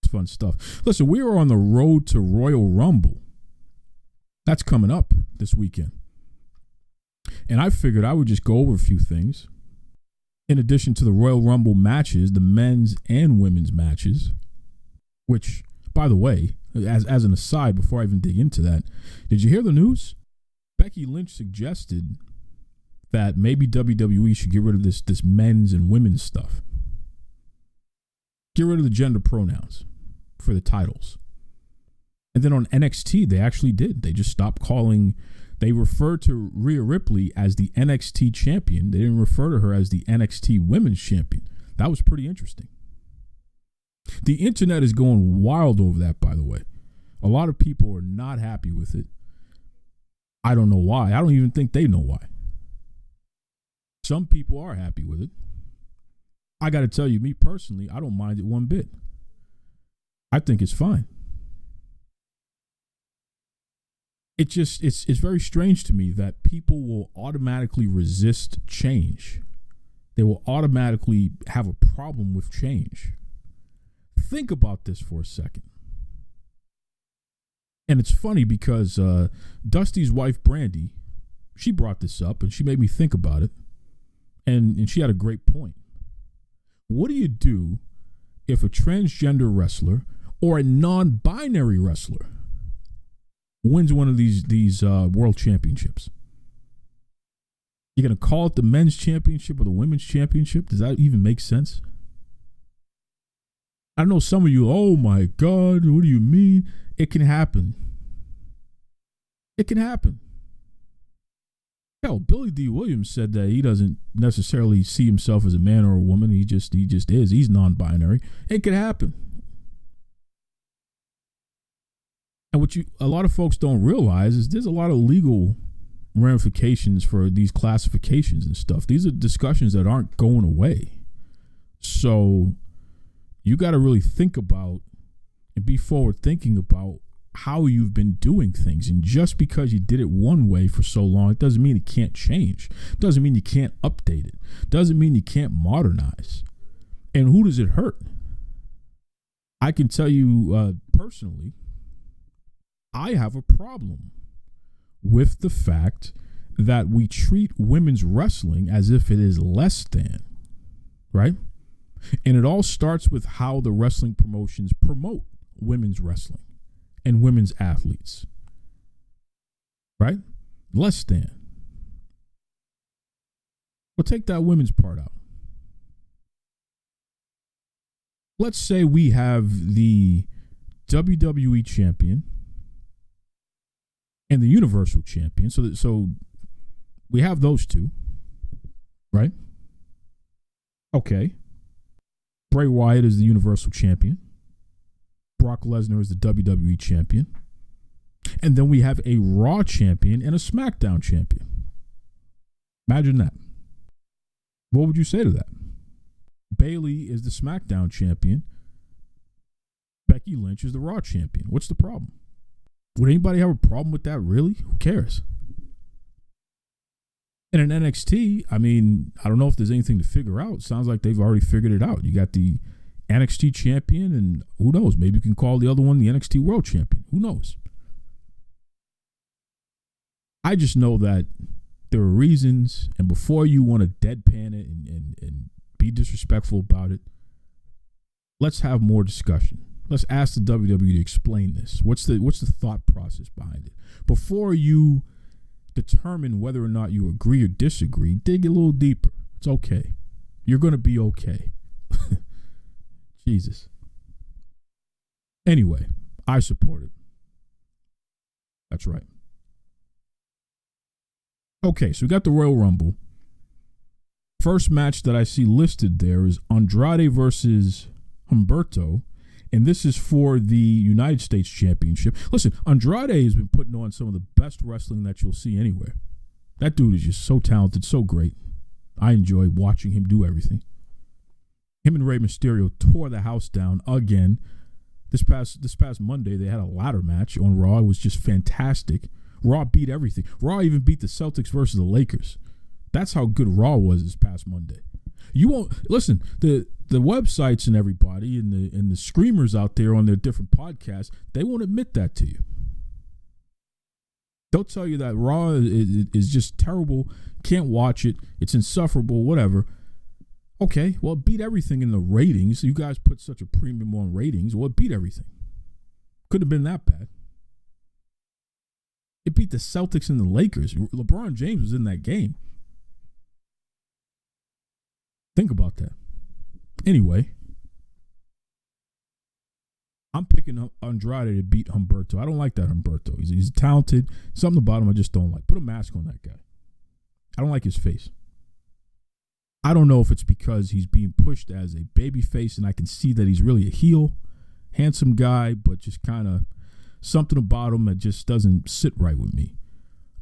Speaker 6: It's fun stuff. Listen, we are on the road to Royal Rumble. That's coming up this weekend. And I figured I would just go over a few things. In addition to the Royal Rumble matches, the men's and women's matches, which, by the way, as an aside, before I even dig into that, did you hear the news? Becky Lynch suggested that maybe WWE should get rid of this men's and women's stuff. Get rid of the gender pronouns for the titles. And then on NXT, they actually did. They just stopped calling. They referred to Rhea Ripley as the NXT champion. They didn't refer to her as the NXT women's champion. That was pretty interesting. The internet is going wild over that, by the way. A lot of people are not happy with it. I don't know why. I don't even think they know why. Some people are happy with it. I got to tell you, me personally, I don't mind it one bit. I think it's fine. It's very strange to me that people will automatically resist change. They will automatically have a problem with change. Think about this for a second. And it's funny because Dusty's wife, Brandy, she brought this up and she made me think about it. And she had a great point. What do you do if a transgender wrestler or a non-binary wrestler wins one of these world championships? You're going to call it the men's championship or the women's championship? Does that even make sense? I know some of you, oh my God, what do you mean? It can happen. It can happen. Hell, Billy D. Williams said that he doesn't necessarily see himself as a man or a woman. He just is. He's non-binary. It could happen. And a lot of folks don't realize is there's a lot of legal ramifications for these classifications and stuff. These are discussions that aren't going away. So you got to really think about and be forward thinking about how you've been doing things. And just because you did it one way for so long, it doesn't mean it can't change. It doesn't mean you can't update it. It doesn't mean you can't modernize. And who does it hurt? I can tell you personally, I have a problem with the fact that we treat women's wrestling as if it is less than. right? And it all starts with how the wrestling promotions promote women's wrestling and women's athletes, right? Less than. Well, take that women's part out. Let's say we have the WWE champion and the Universal champion. So we have those two, right? Okay. Bray Wyatt is the Universal champion. Brock Lesnar is the WWE champion. And then we have a Raw champion and a SmackDown champion. Imagine that. What would you say to that? Bayley is the SmackDown champion. Becky Lynch is the Raw champion. What's the problem? Would anybody have a problem with that, really? Who cares? And in NXT, I mean, I don't know if there's anything to figure out. Sounds like they've already figured it out. You got the NXT champion, and who knows? Maybe you can call the other one the NXT World Champion. Who knows? I just know that there are reasons, and before you want to deadpan it and be disrespectful about it, let's have more discussion. Let's ask the WWE to explain this. What's the thought process behind it? Before you determine whether or not you agree or disagree, dig a little deeper. It's okay. You're going to be okay. Jesus. Anyway, I support it. That's right. Okay, so we got the Royal Rumble. First match that I see listed there is Andrade versus Humberto, and this is for the United States Championship. Listen, Andrade has been putting on some of the best wrestling that you'll see anywhere. That dude is just so talented, so great. I enjoy watching him do everything. Him and Rey Mysterio tore the house down again. This past Monday, they had a ladder match on Raw. It was just fantastic. Raw beat everything. Raw even beat the Celtics versus the Lakers. That's how good Raw was this past Monday. You won't listen. The websites and everybody and the screamers out there on their different podcasts, they won't admit that to you. They'll tell you that Raw is just terrible. Can't watch it. It's insufferable. Whatever. Okay, well, it beat everything in the ratings. You guys put such a premium on ratings. Well, it beat everything. Couldn't have been that bad. It beat the Celtics and the Lakers. LeBron James was in that game. Think about that. Anyway, I'm picking Andrade to beat Humberto. I don't like that Humberto. He's talented. Something about him I just don't like. Put a mask on that guy. I don't like his face. I don't know if it's because he's being pushed as a baby face and I can see that he's really a heel. Handsome guy, but just kind of something about him that just doesn't sit right with me.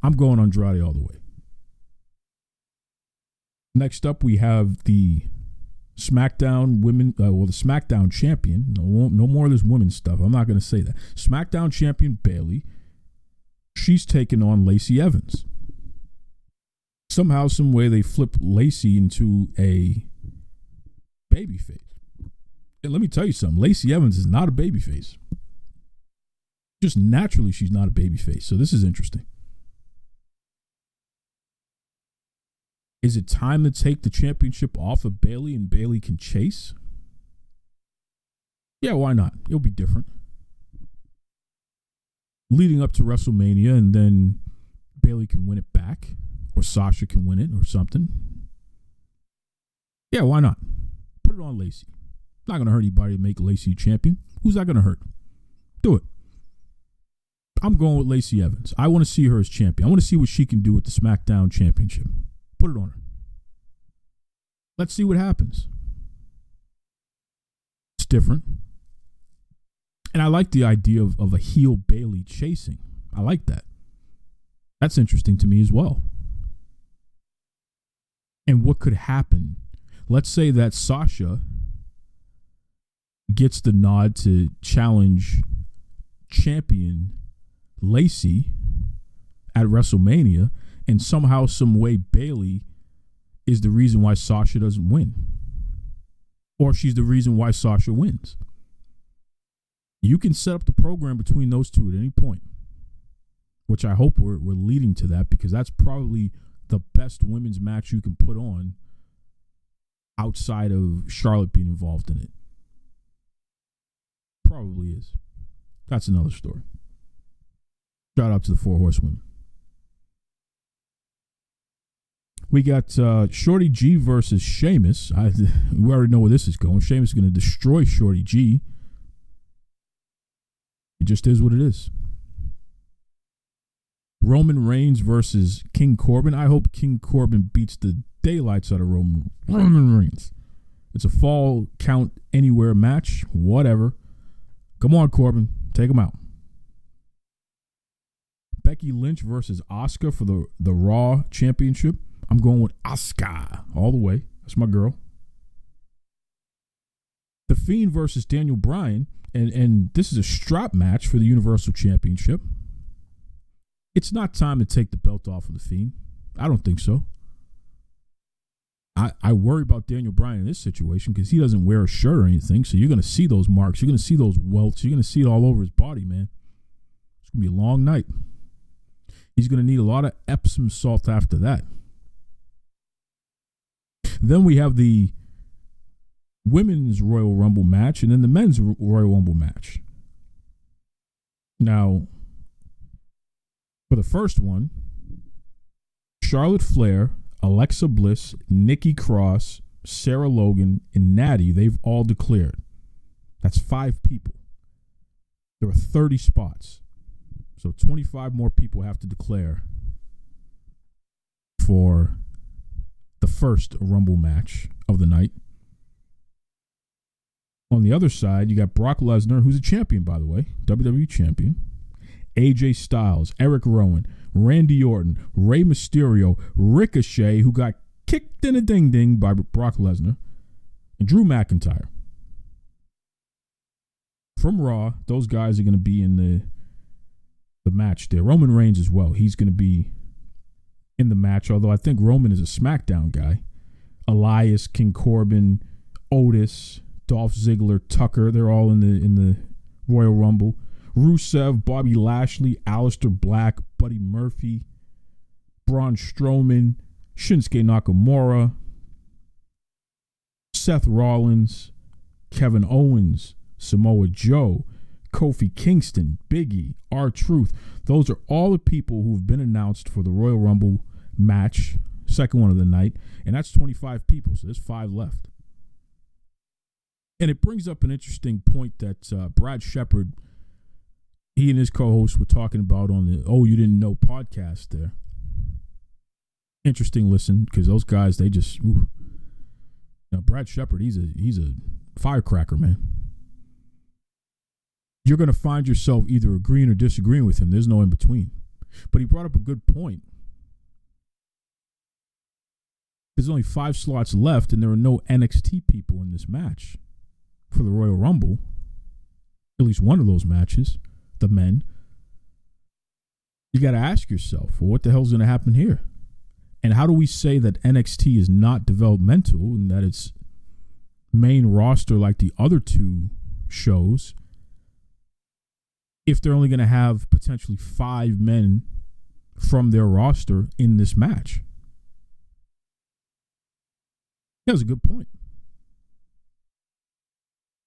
Speaker 6: I'm going Andrade all the way. Next up, we have the SmackDown women, the SmackDown champion. No more of this women's stuff. I'm not going to say that. SmackDown champion Bayley. She's taking on Lacey Evans. Somehow, some way, they flip Lacey into a babyface. And let me tell you something. Lacey Evans is not a babyface. Just naturally, she's not a babyface. So this is interesting. Is it time to take the championship off of Bayley and Bayley can chase? Yeah, why not? It'll be different. Leading up to WrestleMania, and then Bayley can win it back. Or Sasha can win it or something. Yeah, why not? Put it on Lacey. Not going to hurt anybody to make Lacey champion. Who's that going to hurt? Do it. I'm going with Lacey Evans. I want to see her as champion. I want to see what she can do with the SmackDown championship. Put it on her. Let's see what happens. It's different. And I like the idea of a heel Bayley chasing. I like that. That's interesting to me as well. And what could happen? Let's say that Sasha gets the nod to challenge champion Lacey at WrestleMania, and somehow, some way, Bayley is the reason why Sasha doesn't win. Or she's the reason why Sasha wins. You can set up the program between those two at any point, which I hope we're leading to that, because that's probably the best women's match you can put on outside of Charlotte being involved in it. Probably is. That's another story. Shout out to the 4 Horsewomen. We got Shorty G versus Sheamus. We already know where this is going. Sheamus is going to destroy Shorty G. It just is what it is. Roman Reigns versus King Corbin. I hope King Corbin beats the daylights out of Roman Reigns. It's a fall count anywhere match. Whatever. Come on, Corbin. Take him out. Becky Lynch versus Asuka for the Raw Championship. I'm going with Asuka all the way. That's my girl. The Fiend versus Daniel Bryan. And this is a strap match for the Universal Championship. It's not time to take the belt off of the Fiend. I don't think so. I worry about Daniel Bryan in this situation because he doesn't wear a shirt or anything. So you're going to see those marks. You're going to see those welts. You're going to see it all over his body, man. It's going to be a long night. He's going to need a lot of Epsom salt after that. Then we have the Women's Royal Rumble match and then the Men's Royal Rumble match. Now, for the first one, Charlotte Flair, Alexa Bliss, Nikki Cross, Sarah Logan, and Natty, they've all declared. That's 5 people. There are 30 spots. So 25 more people have to declare for the first Rumble match of the night. On the other side, you got Brock Lesnar, who's a champion, by the way, WWE champion. AJ Styles, Eric Rowan, Randy Orton, Rey Mysterio, Ricochet, who got kicked in a ding-ding by Brock Lesnar, and Drew McIntyre. From Raw, those guys are going to be in the match there. Roman Reigns as well. He's going to be in the match, although I think Roman is a SmackDown guy. Elias, King Corbin, Otis, Dolph Ziggler, Tucker, they're all in the Royal Rumble. Rusev, Bobby Lashley, Aleister Black, Buddy Murphy, Braun Strowman, Shinsuke Nakamura, Seth Rollins, Kevin Owens, Samoa Joe, Kofi Kingston, Big E, R-Truth. Those are all the people who've been announced for the Royal Rumble match, second one of the night, and that's 25 people, so there's 5 left. And it brings up an interesting point that Brad Shepard, he and his co-host were talking about on the Oh You Didn't Know podcast there. Interesting listen, because those guys, they just, ooh. Now, Brad Shepard, he's a firecracker, man. You're going to find yourself either agreeing or disagreeing with him. There's no in between. But he brought up a good point. There's only 5 slots left, and there are no NXT people in this match for the Royal Rumble. At least one of those matches, the men. You got to ask yourself, well, what the hell's going to happen here? And how do we say that NXT is not developmental and that it's main roster like the other 2 shows if they're only going to have potentially 5 men from their roster in this match? That was a good point.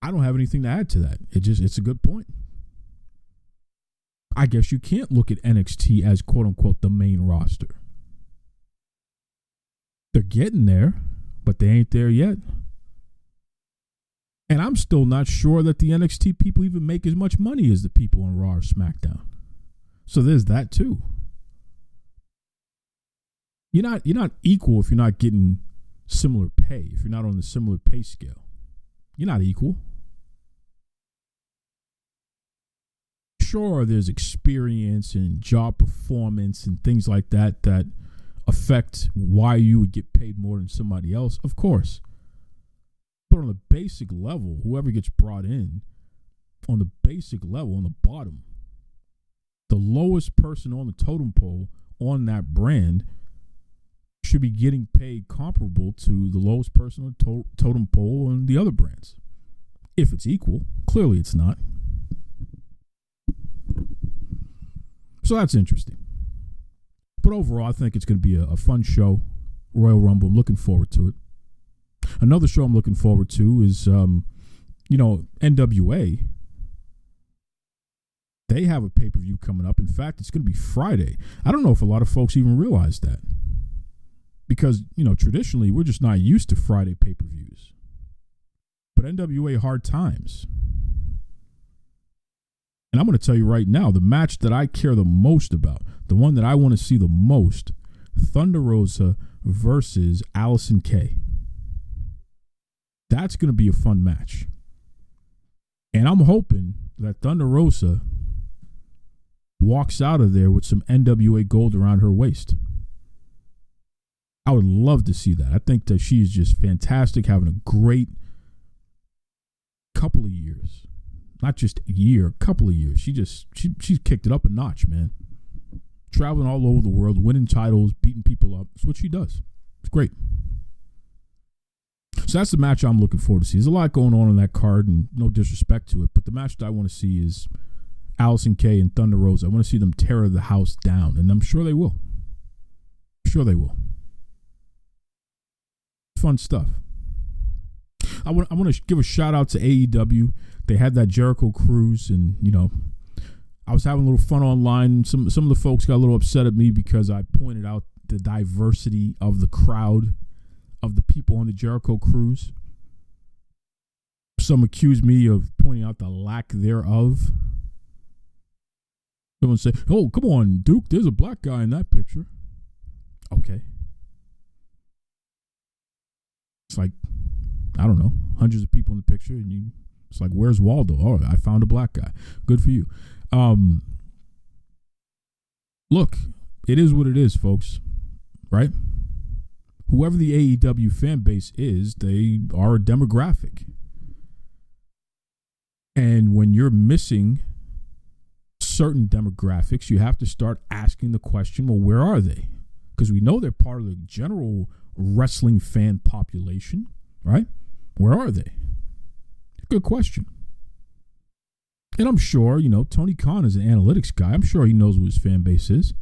Speaker 6: I don't have anything to add to that. It's a good point. I guess you can't look at NXT as quote unquote the main roster. They're getting there, but they ain't there yet. And I'm still not sure that the NXT people even make as much money as the people on Raw or SmackDown. So there's that too. You're not equal if you're not getting similar pay, if you're not on the similar pay scale. You're not equal. Sure, there's experience and job performance and things like that that affect why you would get paid more than somebody else, of course. But on the basic level, whoever gets brought in, on the basic level, on the bottom, the lowest person on the totem pole on that brand should be getting paid comparable to the lowest person on the totem pole on the other brands. If it's equal. Clearly it's not. So that's interesting. But overall, I think it's going to be a fun show. Royal Rumble. I'm looking forward to it. Another show I'm looking forward to is, NWA. They have a pay-per-view coming up. In fact, it's going to be Friday. I don't know if a lot of folks even realize that. Because, traditionally, we're just not used to Friday pay-per-views. But NWA Hard Times. And I'm going to tell you right now, the match that I care the most about, the one that I want to see the most, Thunder Rosa versus Allison Kay. That's going to be a fun match. And I'm hoping that Thunder Rosa walks out of there with some NWA gold around her waist. I would love to see that. I think that she is just fantastic, having a great couple of years. Not just a year, a couple of years. She's kicked it up a notch, man. Traveling all over the world, winning titles, beating people up. That's what she does. It's great. So that's the match I'm looking forward to see. There's a lot going on that card, and no disrespect to it, but the match that I want to see is Allison Kay and Thunder Rosa. I want to see them tear the house down, and I'm sure they will. I'm sure they will. Fun stuff. I want to give a shout out to AEW. They had that Jericho cruise, and I was having a little fun online. Some of the folks got a little upset at me because I pointed out the diversity of the crowd of the people on the Jericho cruise. Some accused me of pointing out the lack thereof. Someone said, "Oh, come on, Duke, there's a black guy in that picture." Okay. It's like, I don't know, hundreds of people in the picture, and it's like, where's Waldo? Oh, I found a black guy. Good for you. Look, it is what it is, folks, right? Whoever the AEW fan base is, they are a demographic. And when you're missing certain demographics, you have to start asking the question, well, where are they? Because we know they're part of the general wrestling fan population, right? Where are they? Good question. And I'm sure, Tony Khan is an analytics guy. I'm sure he knows what his fan base is.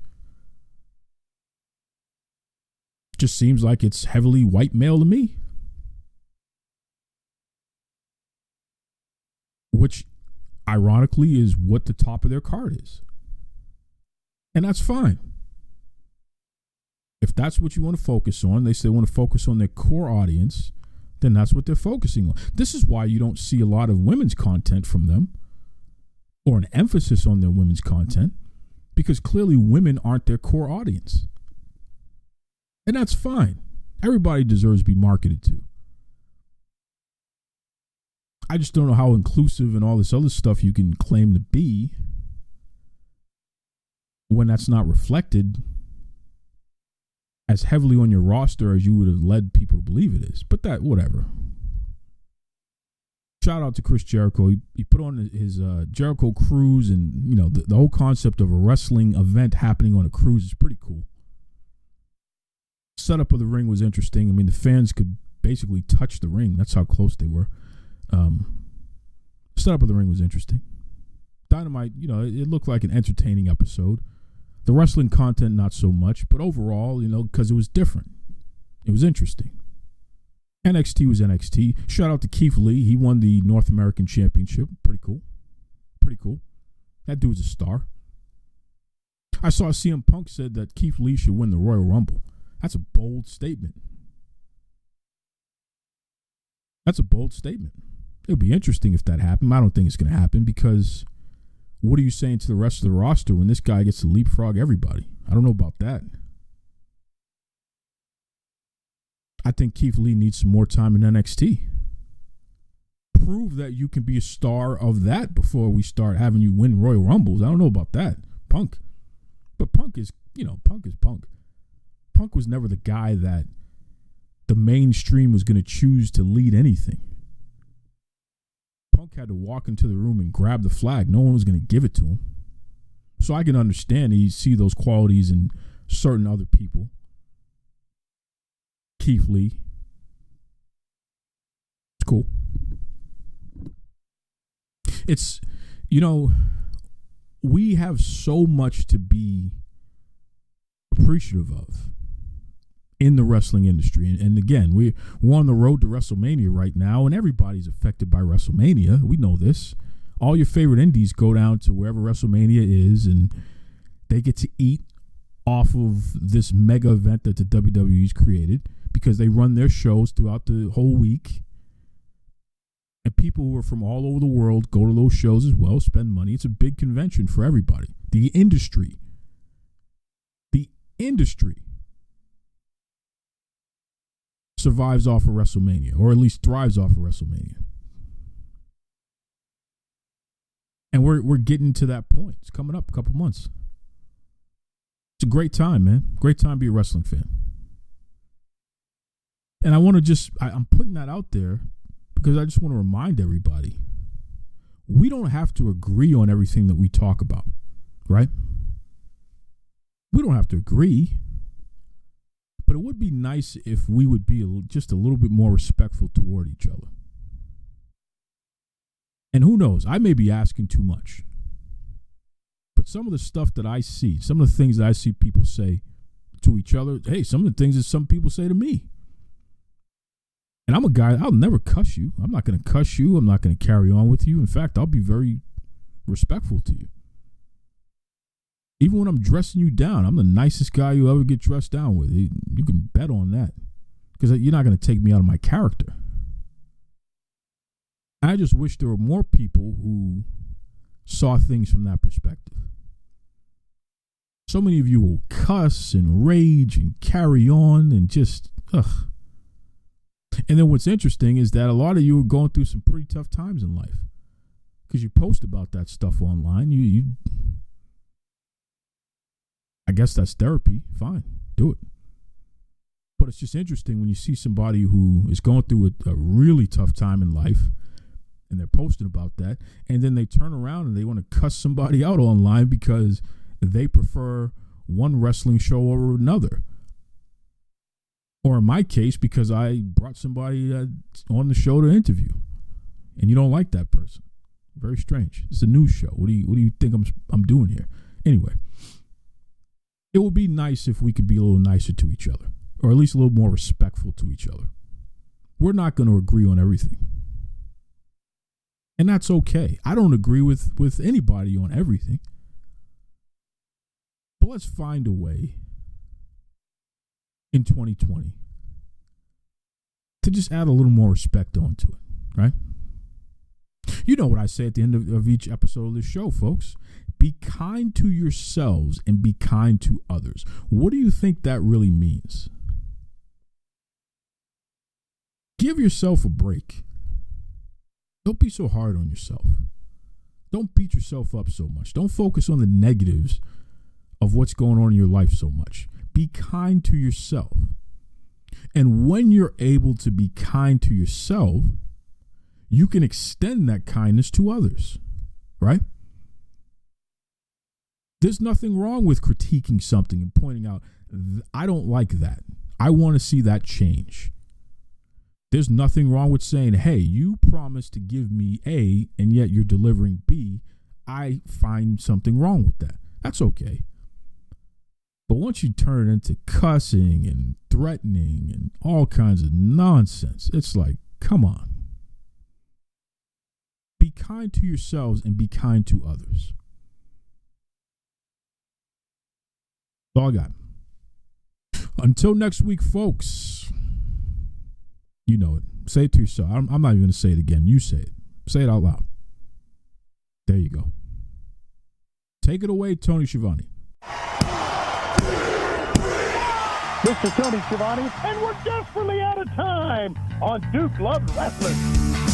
Speaker 6: Just seems like it's heavily white male to me. Which, ironically, is what the top of their card is. And that's fine. If that's what you want to focus on, they say they want to focus on their core audience, then that's what they're focusing on. This is why you don't see a lot of women's content from them, or an emphasis on their women's content, because clearly women aren't their core audience. And that's fine. Everybody deserves to be marketed to. I just don't know how inclusive and all this other stuff you can claim to be when that's not reflected as heavily on your roster as you would have led people to believe it is. But that, whatever. Shout out to Chris Jericho. He put on his Jericho cruise, and the whole concept of a wrestling event happening on a cruise is pretty cool. Setup of the ring was interesting. I mean, the fans could basically touch the ring. That's how close they were. Setup of the ring was interesting. Dynamite, it looked like an entertaining episode. The wrestling content, not so much, but overall, because it was different. It was interesting. NXT was NXT. Shout out to Keith Lee. He won the North American Championship. Pretty cool. Pretty cool. That dude's a star. I saw CM Punk said that Keith Lee should win the Royal Rumble. That's a bold statement. That's a bold statement. It would be interesting if that happened. I don't think it's going to happen because what are you saying to the rest of the roster when this guy gets to leapfrog everybody? I don't know about that. I think Keith Lee needs some more time in NXT. Prove that you can be a star of that before we start having you win Royal Rumbles. I don't know about that. Punk. But Punk is, Punk is Punk. Punk was never the guy that the mainstream was going to choose to lead anything. Punk had to walk into the room and grab the flag. No one was going to give it to him. So I can understand you see those qualities in certain other people. Keith Lee. It's cool. It's, we have so much to be appreciative of in the wrestling industry. And again, we're on the road to WrestleMania right now, and everybody's affected by WrestleMania. We know this. All your favorite indies go down to wherever WrestleMania is, and they get to eat off of this mega event that the WWE's created because they run their shows throughout the whole week. And people who are from all over the world go to those shows as well, spend money. It's a big convention for everybody. The industry survives off of WrestleMania, or at least thrives off of WrestleMania. And we're getting to that point. It's coming up a couple months. It's a great time, man. Great time to be a wrestling fan. And I want to I'm putting that out there because I just want to remind everybody, we don't have to agree on everything that we talk about, right? We don't have to agree. But it would be nice if we would be just a little bit more respectful toward each other. And who knows, I may be asking too much. But some of the stuff that I see, some of the things that I see people say to each other, hey, some of the things that some people say to me. And I'm a guy, I'll never cuss you. I'm not going to cuss you. I'm not going to carry on with you. In fact, I'll be very respectful to you. Even when I'm dressing you down, I'm the nicest guy you'll ever get dressed down with. You can bet on that. Because you're not going to take me out of my character. I just wish there were more people who saw things from that perspective. So many of you will cuss and rage and carry on and just, ugh. And then what's interesting is that a lot of you are going through some pretty tough times in life. Because you post about that stuff online. I guess that's therapy. Fine, do it. But it's just interesting when you see somebody who is going through a really tough time in life and they're posting about that, and then they turn around and they want to cuss somebody out online because they prefer one wrestling show over another. Or in my case, because I brought somebody on the show to interview and you don't like that person. Very strange. It's a news show. What do you think I'm doing here? Anyway. It would be nice if we could be a little nicer to each other, or at least a little more respectful to each other. We're not going to agree on everything. And that's okay. I don't agree with anybody on everything. But let's find a way in 2020 to just add a little more respect onto it, right? You know what I say at the end of each episode of this show, folks. Be kind to yourselves and be kind to others. What do you think that really means? Give yourself a break. Don't be so hard on yourself. Don't beat yourself up so much. Don't focus on the negatives of what's going on in your life so much. Be kind to yourself. And when you're able to be kind to yourself, you can extend that kindness to others, right? There's nothing wrong with critiquing something and pointing out, I don't like that. I want to see that change. There's nothing wrong with saying, hey, you promised to give me A, and yet you're delivering B. I find something wrong with that. That's okay. But once you turn it into cussing and threatening and all kinds of nonsense, it's like, come on. Be kind to yourselves and be kind to others. That's all I got. Until next week, folks. You know it. Say it to yourself. I'm not even going to say it again. You say it. Say it out loud. There you go. Take it away, Tony Schiavone.
Speaker 8: Mr. Tony Schiavone, and we're desperately out of time on Duke Loves Rasslin.